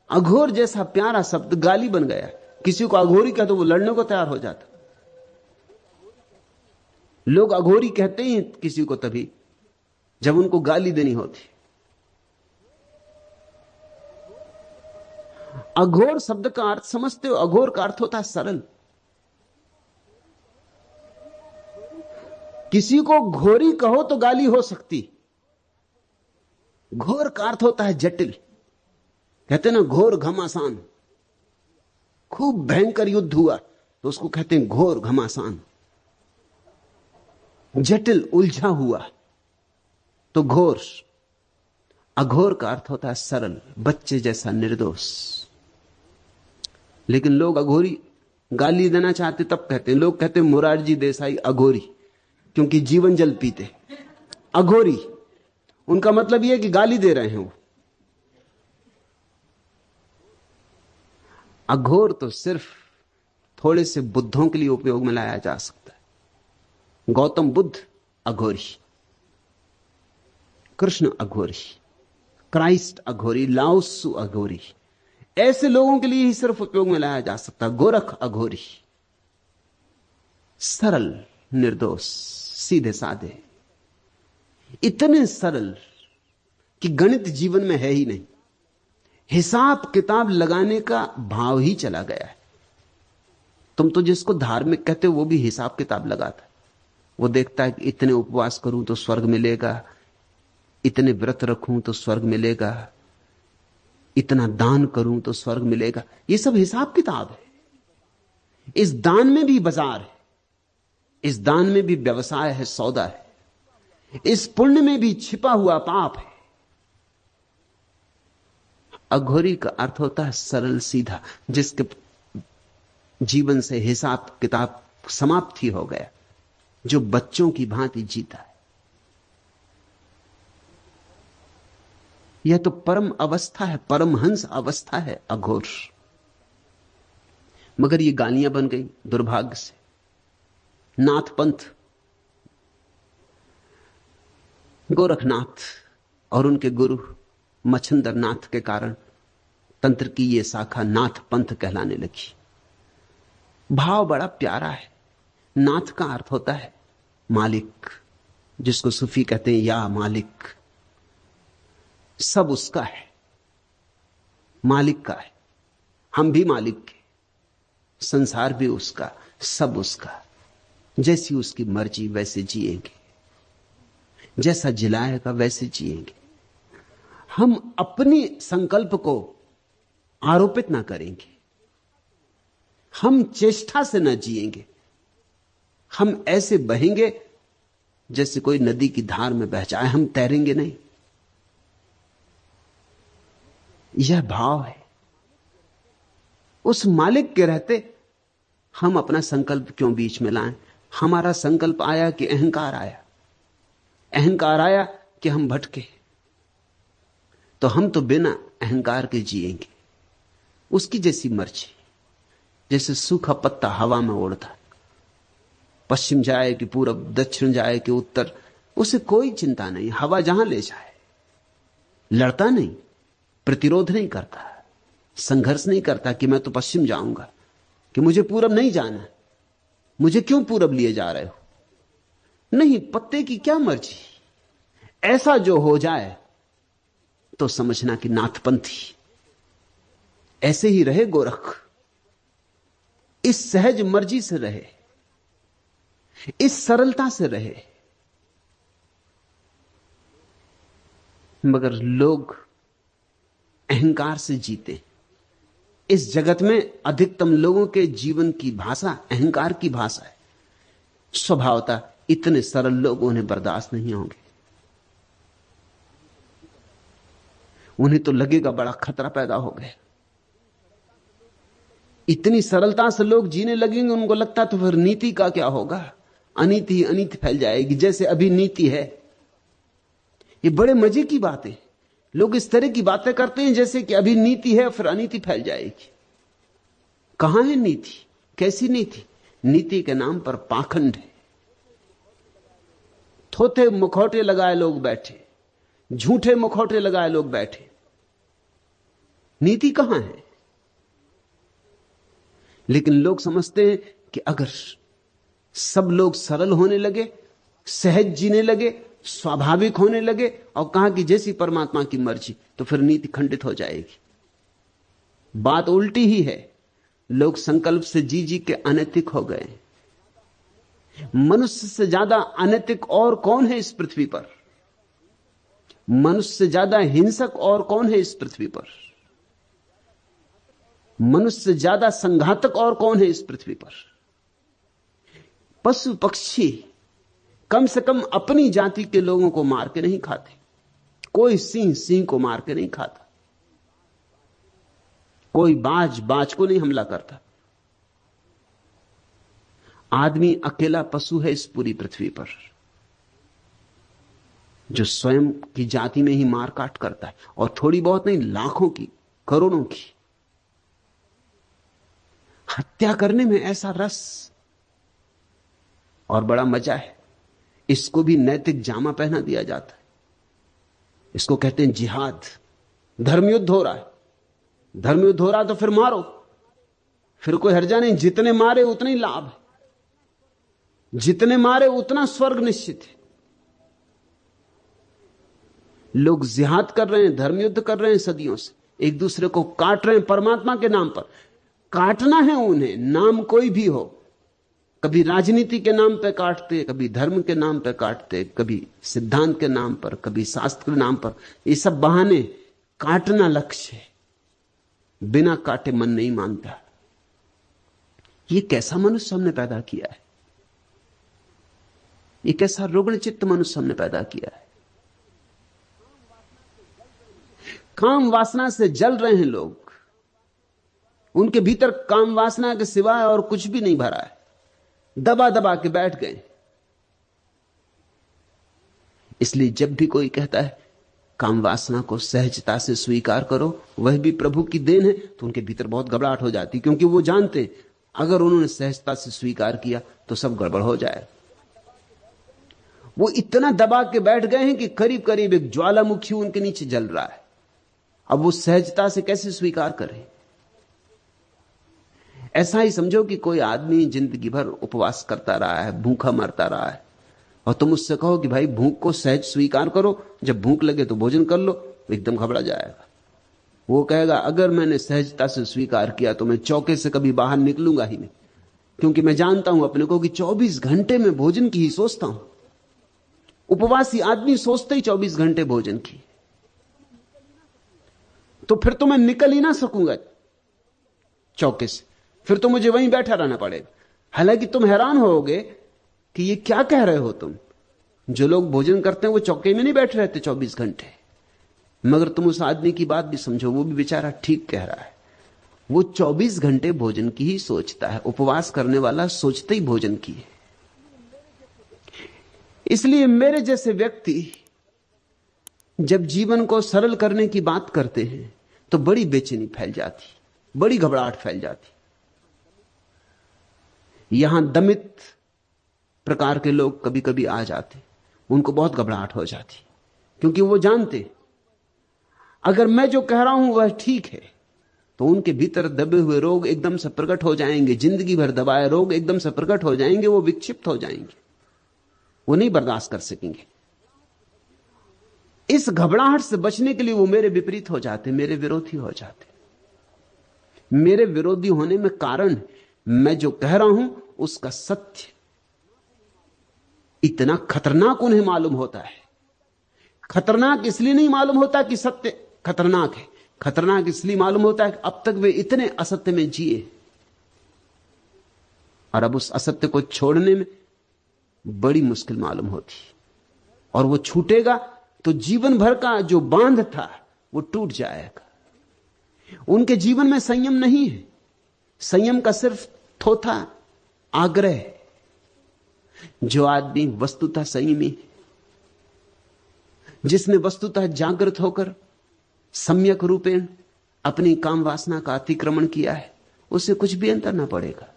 अघोर जैसा प्यारा शब्द गाली बन गया। किसी को अघोरी कह तो वो लड़ने को तैयार हो जाता। लोग अघोरी कहते ही किसी को तभी जब उनको गाली देनी होती। अघोर शब्द का अर्थ समझते हो? अघोर का अर्थ होता है सरल। किसी को घोरी कहो तो गाली हो सकती। घोर का अर्थ होता है जटिल। कहते ना घोर घमासान, खूब भयंकर युद्ध हुआ तो उसको कहते हैं घोर घमासान। जटिल, उलझा हुआ तो घोर। अघोर का अर्थ होता है सरल, बच्चे जैसा निर्दोष। लेकिन लोग अघोरी गाली देना चाहते तब कहते हैं, लोग कहते हैं मोरारजी देसाई अघोरी, क्योंकि जीवन जल पीते। अघोरी उनका मतलब यह कि गाली दे रहे हैं वो। अघोर तो सिर्फ थोड़े से बुद्धों के लिए उपयोग में लाया जा सकता है। गौतम बुद्ध अघोरी, कृष्ण अघोरी, क्राइस्ट अघोरी, लाओत्सु अघोरी, ऐसे लोगों के लिए ही सिर्फ उपयोग में लाया जा सकता। गोरख अघोरी, सरल, निर्दोष, सीधे साधे, इतने सरल कि गणित जीवन में है ही नहीं। हिसाब किताब लगाने का भाव ही चला गया है। तुम तो जिसको धार्मिक कहते हो वो भी हिसाब किताब लगाता है। वो देखता है कि इतने उपवास करूं तो स्वर्ग मिलेगा, इतने व्रत रखूं तो स्वर्ग मिलेगा, इतना दान करूं तो स्वर्ग मिलेगा। ये सब हिसाब किताब है। इस दान में भी बाजार है, इस दान में भी व्यवसाय है, सौदा है। इस पुण्य में भी छिपा हुआ पाप है। अघोरी का अर्थ होता है सरल, सीधा, जिसके जीवन से हिसाब किताब समाप्त ही हो गया, जो बच्चों की भांति जीता है। यह तो परम अवस्था है, परमहंस अवस्था है अघोर। मगर ये गालियां बन गई दुर्भाग्य से। नाथ पंथ, गोरखनाथ और उनके गुरु मच्छिंद्र नाथ के कारण तंत्र की यह शाखा नाथ पंथ कहलाने लगी। भाव बड़ा प्यारा है। नाथ का अर्थ होता है मालिक, जिसको सूफी कहते हैं या मालिक। सब उसका है, मालिक का है। हम भी मालिक के, संसार भी उसका, सब उसका। जैसी उसकी मर्जी वैसे जिएंगे, जैसा जिलाएगा वैसे जिएंगे। हम अपनी संकल्प को आरोपित ना करेंगे, हम चेष्टा से ना जिएंगे। हम ऐसे बहेंगे जैसे कोई नदी की धार में बह जाए, हम तैरेंगे नहीं। यह भाव है। उस मालिक के रहते हम अपना संकल्प क्यों बीच में लाएं? हमारा संकल्प आया कि अहंकार आया, अहंकार आया कि हम भटके, तो हम तो बिना अहंकार के जिएंगे, उसकी जैसी मर्जी। जैसे सूखा पत्ता हवा में उड़ता, पश्चिम जाए कि पूरब, दक्षिण जाए कि उत्तर, उसे कोई चिंता नहीं, हवा जहां ले जाए। लड़ता नहीं, प्रतिरोध नहीं करता, संघर्ष नहीं करता कि मैं तो पश्चिम जाऊंगा, कि मुझे पूरब नहीं जाना, मुझे क्यों पूरब लिए जा रहे हो। नहीं, पत्ते की क्या मर्जी, ऐसा जो हो जाए तो समझना कि नाथपंथी। ऐसे ही रहे गोरख, इस सहज मर्जी से रहे, इस सरलता से रहे। मगर लोग अहंकार से जीते। इस जगत में अधिकतम लोगों के जीवन की भाषा अहंकार की भाषा है। स्वभावतः इतने सरल लोग उन्हें बर्दाश्त नहीं होंगे। उन्हें तो लगेगा बड़ा खतरा पैदा हो गया। इतनी सरलता से लोग जीने लगेंगे, उनको लगता तो फिर नीति का क्या होगा, अनीति ही अनीति फैल जाएगी, जैसे अभी नीति है। ये बड़े मजे की बातें, लोग इस तरह की बातें करते हैं जैसे कि अभी नीति है फिर अनीति फैल जाएगी। कहां है नीति? कैसी नीति? नीति के नाम पर पाखंड है। थोथे मुखौटे लगाए लोग बैठे, झूठे मुखौटे लगाए लोग बैठे। नीति कहां है? लेकिन लोग समझते हैं कि अगर सब लोग सरल होने लगे, सहज जीने लगे, स्वाभाविक होने लगे और कहा कि जैसी परमात्मा की मर्जी, तो फिर नीति खंडित हो जाएगी। बात उल्टी ही है। लोग संकल्प से जी जी के अनैतिक हो गए। मनुष्य से ज्यादा अनैतिक और कौन है इस पृथ्वी पर? मनुष्य से ज्यादा हिंसक और कौन है इस पृथ्वी पर? मनुष्य से ज्यादा संघातक और कौन है इस पृथ्वी पर? पशु पक्षी कम से कम अपनी जाति के लोगों को मार के नहीं खाते। कोई सिंह सिंह को मार के नहीं खाता, कोई बाज बाज को नहीं हमला करता। आदमी अकेला पशु है इस पूरी पृथ्वी पर जो स्वयं की जाति में ही मार काट करता है, और थोड़ी बहुत नहीं, लाखों की, करोड़ों की। हत्या करने में ऐसा रस और बड़ा मजा है। इसको भी नैतिक जामा पहना दिया जाता है। इसको कहते हैं जिहाद। धर्मयुद्ध हो रहा है, धर्मयुद्ध हो रहा है तो फिर मारो, फिर कोई हर्जा नहीं। जितने मारे उतना ही लाभ है, जितने मारे उतना स्वर्ग निश्चित है। लोग जिहाद कर रहे हैं, धर्मयुद्ध कर रहे हैं सदियों से, एक दूसरे को काट रहे हैं परमात्मा के नाम पर। काटना है उन्हें, नाम कोई भी हो। कभी राजनीति के नाम पर काटते, कभी धर्म के नाम पर काटते, कभी सिद्धांत के नाम पर, कभी शास्त्र के नाम पर। ये सब बहाने। काटना लक्ष्य है, बिना काटे मन नहीं मानता। ये कैसा मनुष्य हमने पैदा किया है? ये कैसा रुग्ण चित्त मनुष्य हमने पैदा किया है? काम वासना से जल रहे हैं लोग। उनके भीतर काम वासना के सिवाय और कुछ भी नहीं भरा है। दबा दबा के बैठ गए। इसलिए जब भी कोई कहता है काम वासना को सहजता से स्वीकार करो, वह भी प्रभु की देन है, तो उनके भीतर बहुत घबराहट हो जाती, क्योंकि वो जानते अगर उन्होंने सहजता से स्वीकार किया तो सब गड़बड़ हो जाए। वो इतना दबा के बैठ गए हैं कि करीब करीब एक ज्वालामुखी उनके नीचे जल रहा है। अब वो सहजता से कैसे स्वीकार करें? ऐसा ही समझो कि कोई आदमी जिंदगी भर उपवास करता रहा है, भूखा मरता रहा है, और तुम उससे कहो कि भाई भूख को सहज स्वीकार करो, जब भूख लगे तो भोजन कर लो, तो एकदम घबरा जाएगा। वो कहेगा अगर मैंने सहजता से स्वीकार किया तो मैं चौके से कभी बाहर निकलूंगा ही नहीं, क्योंकि मैं जानता हूं अपने को कि 24 घंटे में भोजन की ही सोचता हूं। उपवासी आदमी सोचते ही 24 घंटे भोजन की, तो फिर तो मैं निकल ही ना सकूंगा चौके से, फिर तो मुझे वहीं बैठा रहना पड़ेगा। हालांकि तुम हैरान होगे कि ये क्या कह रहे हो तुम। जो लोग भोजन करते हैं वो चौके में नहीं बैठे रहते 24 घंटे, मगर तुम उस आदमी की बात भी समझो, वो भी बेचारा ठीक कह रहा है। वो 24 घंटे भोजन की ही सोचता है। उपवास करने वाला सोचते ही भोजन की है। इसलिए मेरे जैसे व्यक्ति जब जीवन को सरल करने की बात करते हैं तो बड़ी बेचैनी फैल जाती, बड़ी घबराहट फैल जाती। यहां दमित प्रकार के लोग कभी कभी आ जाते, उनको बहुत घबराहट हो जाती, क्योंकि वो जानते अगर मैं जो कह रहा हूं वह ठीक है तो उनके भीतर दबे हुए रोग एकदम से प्रकट हो जाएंगे। जिंदगी भर दबाए रोग एकदम से प्रकट हो जाएंगे, वो विक्षिप्त हो जाएंगे, वो नहीं बर्दाश्त कर सकेंगे। इस घबराहट से बचने के लिए वो मेरे विपरीत हो जाते, मेरे विरोधी हो जाते। मेरे विरोधी होने में कारण मैं जो कह रहा हूं उसका सत्य इतना खतरनाक उन्हें मालूम होता है। खतरनाक इसलिए नहीं मालूम होता कि सत्य खतरनाक है, खतरनाक इसलिए मालूम होता है कि अब तक वे इतने असत्य में जिए, और अब उस असत्य को छोड़ने में बड़ी मुश्किल मालूम होती, और वो छूटेगा तो जीवन भर का जो बांध था वो टूट जाएगा। उनके जीवन में संयम नहीं है, संयम का सिर्फ थोथा आग्रह। जो आदमी वस्तुतः संयमी, जिसने वस्तुतः जागृत होकर सम्यक रूपेण अपनी काम वासना का अतिक्रमण किया है, उसे कुछ भी अंतर ना पड़ेगा।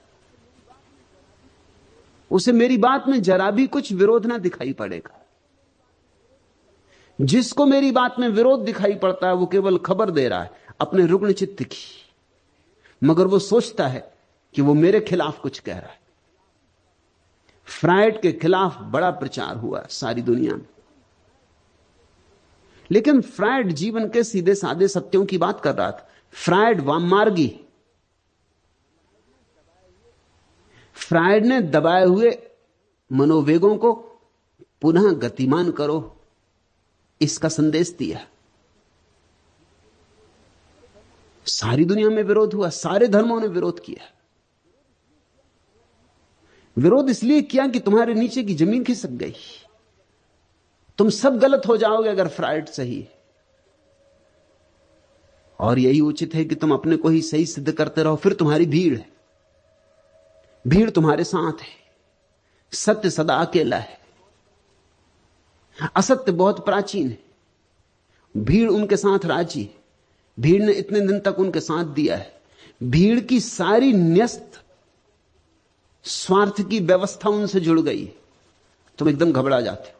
उसे मेरी बात में जरा भी कुछ विरोध ना दिखाई पड़ेगा। जिसको मेरी बात में विरोध दिखाई पड़ता है वो केवल खबर दे रहा है अपने रुग्ण चित्त की, मगर वो सोचता है कि वो मेरे खिलाफ कुछ कह रहा है। फ्रायड के खिलाफ बड़ा प्रचार हुआ सारी दुनिया में, लेकिन फ्रायड जीवन के सीधे साधे सत्यों की बात कर रहा था। फ्रायड वाममार्गी, फ्रायड ने दबाए हुए मनोवेगों को पुनः गतिमान करो, इसका संदेश दिया। सारी दुनिया में विरोध हुआ, सारे धर्मों ने विरोध किया। विरोध इसलिए किया कि तुम्हारे नीचे की जमीन खिसक गई। तुम सब गलत हो जाओगे अगर फ्रायड सही है, और यही उचित है कि तुम अपने को ही सही सिद्ध करते रहो। फिर तुम्हारी भीड़ है, भीड़ तुम्हारे साथ है, सत्य सदा अकेला है, असत्य बहुत प्राचीन है, भीड़ उनके साथ राजी है। भीड़ ने इतने दिन तक उनके साथ दिया है। भीड़ की सारी न्यस्त स्वार्थ की व्यवस्था उनसे जुड़ गई है। तुम एकदम घबरा जाते हो,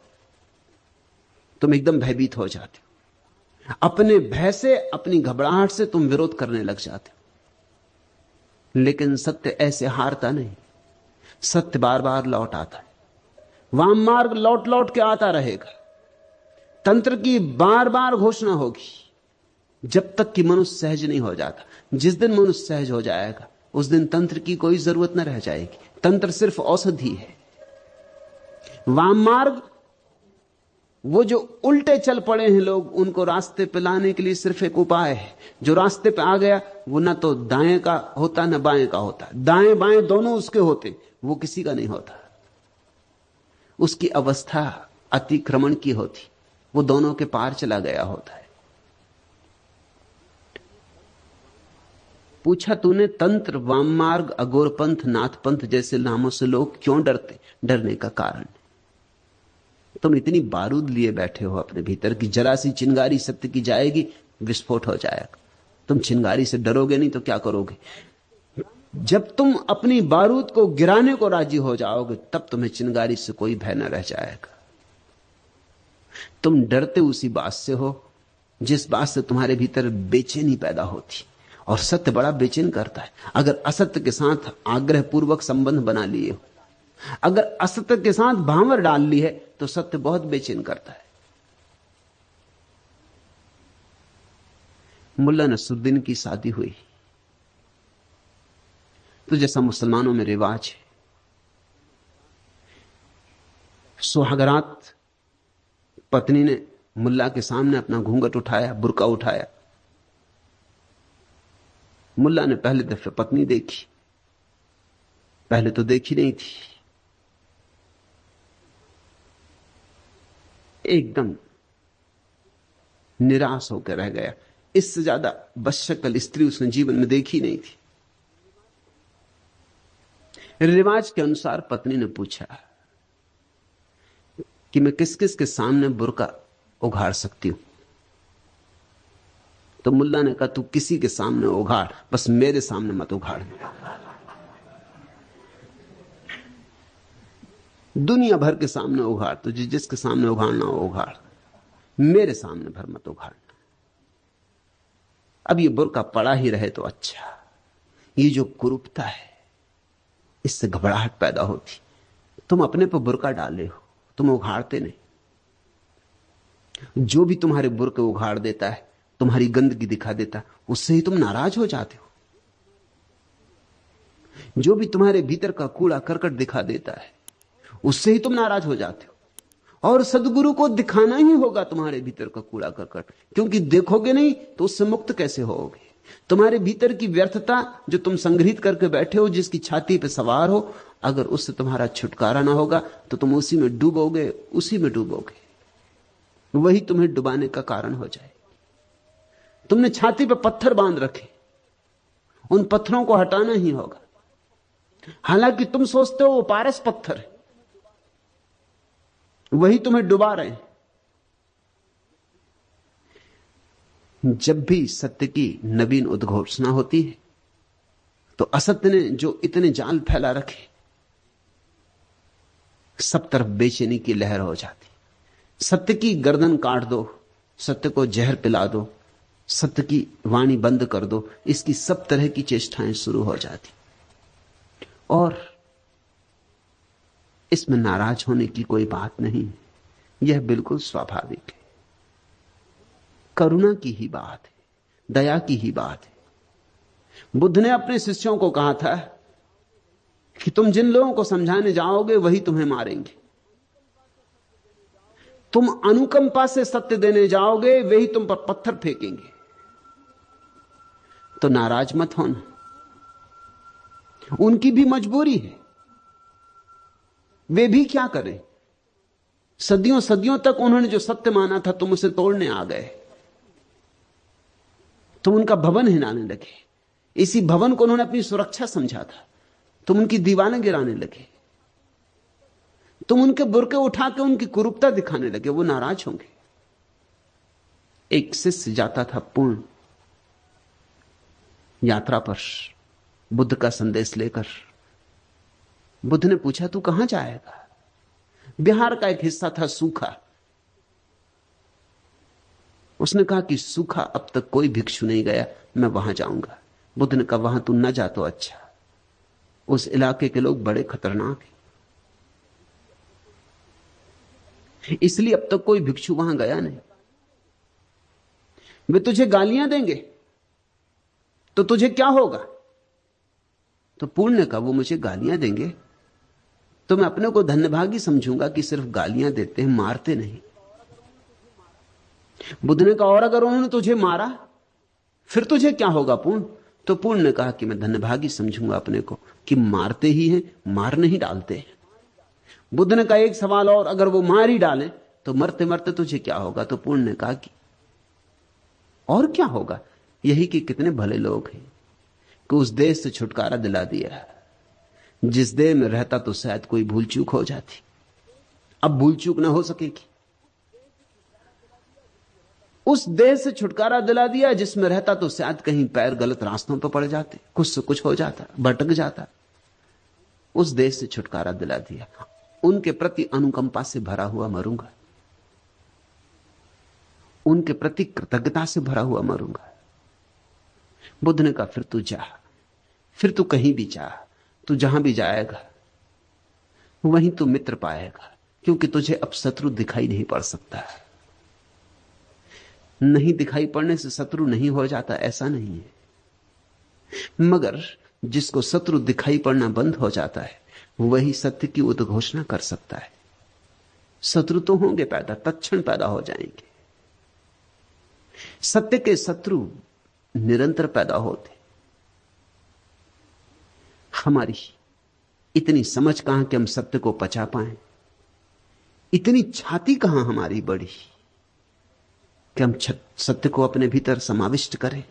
तुम एकदम भयभीत हो जाते हो। अपने भय से, अपनी घबराहट से तुम विरोध करने लग जाते हो। लेकिन सत्य ऐसे हारता नहीं, सत्य बार बार लौट आता है। वाम मार्ग लौट लौट के आता रहेगा। तंत्र की बार बार घोषणा होगी जब तक कि मनुष्य सहज नहीं हो जाता। जिस दिन मनुष्य सहज हो जाएगा उस दिन तंत्र की कोई जरूरत न रह जाएगी। तंत्र सिर्फ औषधि है। वाम मार्ग, वो जो उल्टे चल पड़े हैं लोग, उनको रास्ते पे लाने के लिए सिर्फ एक उपाय है। जो रास्ते पे आ गया वो ना तो दाएं का होता ना बाएं का होता। दाएं बाएं दोनों उसके होते, वो किसी का नहीं होता। उसकी अवस्था अतिक्रमण की होती, वो दोनों के पार चला गया होता है। पूछा तूने, तंत्र, वाममार्ग, अघोरपंथ, नाथपंथ जैसे नामों से लोग क्यों डरते? डरने का कारण, तुम इतनी बारूद लिए बैठे हो अपने भीतर की जरा सी चिंगारी सत्य की जाएगी, विस्फोट हो जाएगा। तुम चिंगारी से डरोगे नहीं तो क्या करोगे? जब तुम अपनी बारूद को गिराने को राजी हो जाओगे तब तुम्हें चिंगारी से कोई भय न रह जाएगा। तुम डरते उसी बात से हो जिस बात से तुम्हारे भीतर बेचैनी पैदा होती, और सत्य बड़ा बेचैन करता है। अगर असत्य के साथ आग्रह पूर्वक संबंध बना लिए हो, अगर असत्य के साथ भांवर डाल ली है, तो सत्य बहुत बेचैन करता है। मुल्ला नसरुद्दीन की शादी हुई तो जैसा मुसलमानों में रिवाज है, सुहागरात पत्नी ने मुल्ला के सामने अपना घूंघट उठाया, बुर्का उठाया। मुल्ला ने पहले दफे पत्नी देखी, पहले तो देखी नहीं थी, एकदम निराश होकर रह गया। इससे ज्यादा बदशक्ल स्त्री उसने जीवन में देखी नहीं थी। रिवाज के अनुसार पत्नी ने पूछा कि मैं किस किस के सामने बुर्का उघाड़ सकती हूं? तो मुल्ला ने कहा, तू किसी के सामने उघाड़, बस मेरे सामने मत उघाड़। दुनिया भर के सामने उघाड़, तो जिसके सामने उघाड़ना हो उघाड़, मेरे सामने भर मत उघाड़ना। अब ये बुर्का पड़ा ही रहे तो अच्छा। ये जो कुरूपता है, इससे घबराहट पैदा होती। तुम अपने पर बुर्का डाले हो, तुम उघाड़ते नहीं। जो भी तुम्हारे बुर्के उघाड़ देता है, तुम्हारी गंदगी दिखा देता है, उससे ही तुम नाराज हो जाते हो। जो भी तुम्हारे भीतर का कूड़ा करकट दिखा देता है, उससे ही तुम नाराज हो जाते हो। और सदगुरु को दिखाना ही होगा तुम्हारे भीतर का कूड़ा करकट, क्योंकि देखोगे नहीं तो उससे मुक्त कैसे होगे? तुम्हारे भीतर की व्यर्थता जो तुम संग्रहित करके बैठे हो, जिसकी छाती पे सवार हो, अगर उससे तुम्हारा छुटकारा ना होगा तो तुम उसी में डूबोगे, उसी में डूबोगे। वही तुम्हें डुबाने का कारण हो जाए। तुमने छाती पे पत्थर बांध रखे, उन पत्थरों को हटाना ही होगा। हालांकि तुम सोचते हो वो पारस पत्थर है, वही तुम्हें डुबा रहे हैं। जब भी सत्य की नवीन उद्घोषणा होती है तो असत्य ने जो इतने जाल फैला रखे, सब तरफ बेचैनी की लहर हो जाती। सत्य की गर्दन काट दो, सत्य को जहर पिला दो, सत्य की वाणी बंद कर दो, इसकी सब तरह की चेष्टाएं शुरू हो जाती। और इसमें नाराज होने की कोई बात नहीं, यह बिल्कुल स्वाभाविक है। करुणा की ही बात है, दया की ही बात है। बुद्ध ने अपने शिष्यों को कहा था कि तुम जिन लोगों को समझाने जाओगे वही तुम्हें मारेंगे, तुम अनुकंपा से सत्य देने जाओगे वही तुम पर पत्थर फेंकेंगे। तो नाराज मत होना, उनकी भी मजबूरी है, वे भी क्या करें। सदियों सदियों तक उन्होंने जो सत्य माना था तुम उसे तोड़ने आ गए, तुम उनका भवन हिलाने लगे, इसी भवन को उन्होंने अपनी सुरक्षा समझा था, तुम उनकी दीवारें गिराने लगे, तुम उनके बुरके उठा के उनकी कुरूपता दिखाने लगे। वो नाराज होंगे। एक शिष्य जाता था पूर्ण यात्रा पर बुद्ध का संदेश लेकर। बुद्ध ने पूछा तू कहां जाएगा? बिहार का एक हिस्सा था सूखा। उसने कहा कि सूखा अब तक कोई भिक्षु नहीं गया, मैं वहां जाऊंगा। बुद्ध ने कहा वहां तू न जा तो अच्छा, उस इलाके के लोग बड़े खतरनाक हैं, इसलिए अब तक कोई भिक्षु वहां गया नहीं। वे तुझे गालियां देंगे तो तुझे क्या होगा? तो पूर्ण ने कहा वो मुझे गालियां देंगे तो मैं अपने को धन्यभागी समझूंगा कि सिर्फ गालियां देते हैं, मारते नहीं। बुद्ध ने कहा और अगर उन्होंने तुझे मारा फिर तुझे क्या होगा पूर्ण? तो पूर्ण ने कहा कि मैं धन्यभागी समझूंगा अपने को कि मारते ही हैं, मार नहीं डालते हैं। बुद्ध ने कहा एक सवाल और, अगर वो मार ही डालें तो मरते मरते तुझे क्या होगा? तो पूर्ण ने कहा कि और क्या होगा, यही कि कितने भले लोग हैं कि उस देश से छुटकारा दिला दिया जिस देश में रहता तो शायद कोई भूल चूक हो जाती, अब भूल चूक ना हो सकेगी। उस देश से छुटकारा दिला दिया जिसमें रहता तो शायद कहीं पैर गलत रास्तों पर पड़ जाते, कुछ से कुछ हो जाता, भटक जाता। उस देश से छुटकारा दिला दिया, उनके प्रति अनुकंपा से भरा हुआ मरूंगा, उनके प्रति कृतज्ञता से भरा हुआ मरूंगा। बुद्ध ने कहा फिर तू जा, फिर तू कहीं भी जा, तू जहां भी जाएगा वहीं तू मित्र पाएगा, क्योंकि तुझे अब शत्रु दिखाई नहीं पड़ सकता। नहीं दिखाई पड़ने से शत्रु नहीं हो जाता ऐसा नहीं है, मगर जिसको शत्रु दिखाई पड़ना बंद हो जाता है वही सत्य की उद्घोषणा कर सकता है। शत्रु तो होंगे पैदा, तत्क्षण पैदा हो जाएंगे। सत्य के शत्रु निरंतर पैदा होते। हमारी इतनी समझ कहां कि हम सत्य को पचा पाएं, इतनी छाती कहां हमारी बड़ी कि हम सत्य को अपने भीतर समाविष्ट करें,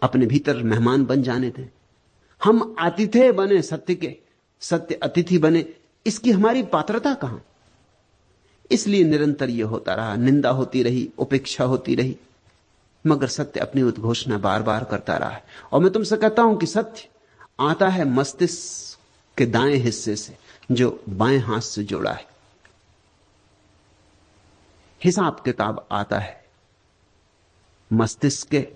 अपने भीतर मेहमान बन जाने दें। हम आतिथ्य बने सत्य के, सत्य अतिथि बने, इसकी हमारी पात्रता कहां? इसलिए निरंतर यह होता रहा, निंदा होती रही, उपेक्षा होती रही, मगर सत्य अपनी उद्घोषणा बार बार करता रहा है। और मैं तुमसे कहता हूं कि सत्य आता है मस्तिष्क के दाएं हिस्से से जो बाएं हाथ से जुड़ा है। हिसाब किताब आता है मस्तिष्क के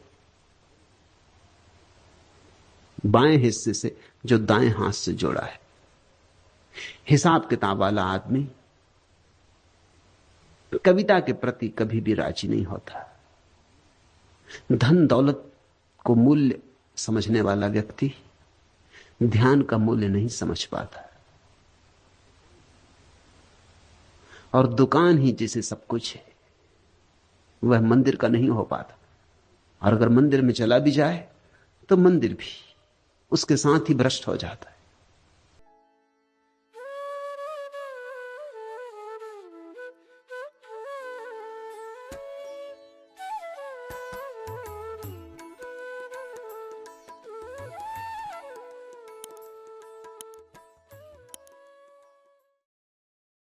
बाएं हिस्से से जो दाएं हाथ से जुड़ा है। हिसाब किताब वाला आदमी कविता के प्रति कभी भी राजी नहीं होता। धन दौलत को मूल्य समझने वाला व्यक्ति ध्यान का मूल्य नहीं समझ पाता, और दुकान ही जिसे सब कुछ है वह मंदिर का नहीं हो पाता। और अगर मंदिर में चला भी जाए तो मंदिर भी उसके साथ ही भ्रष्ट हो जाता है।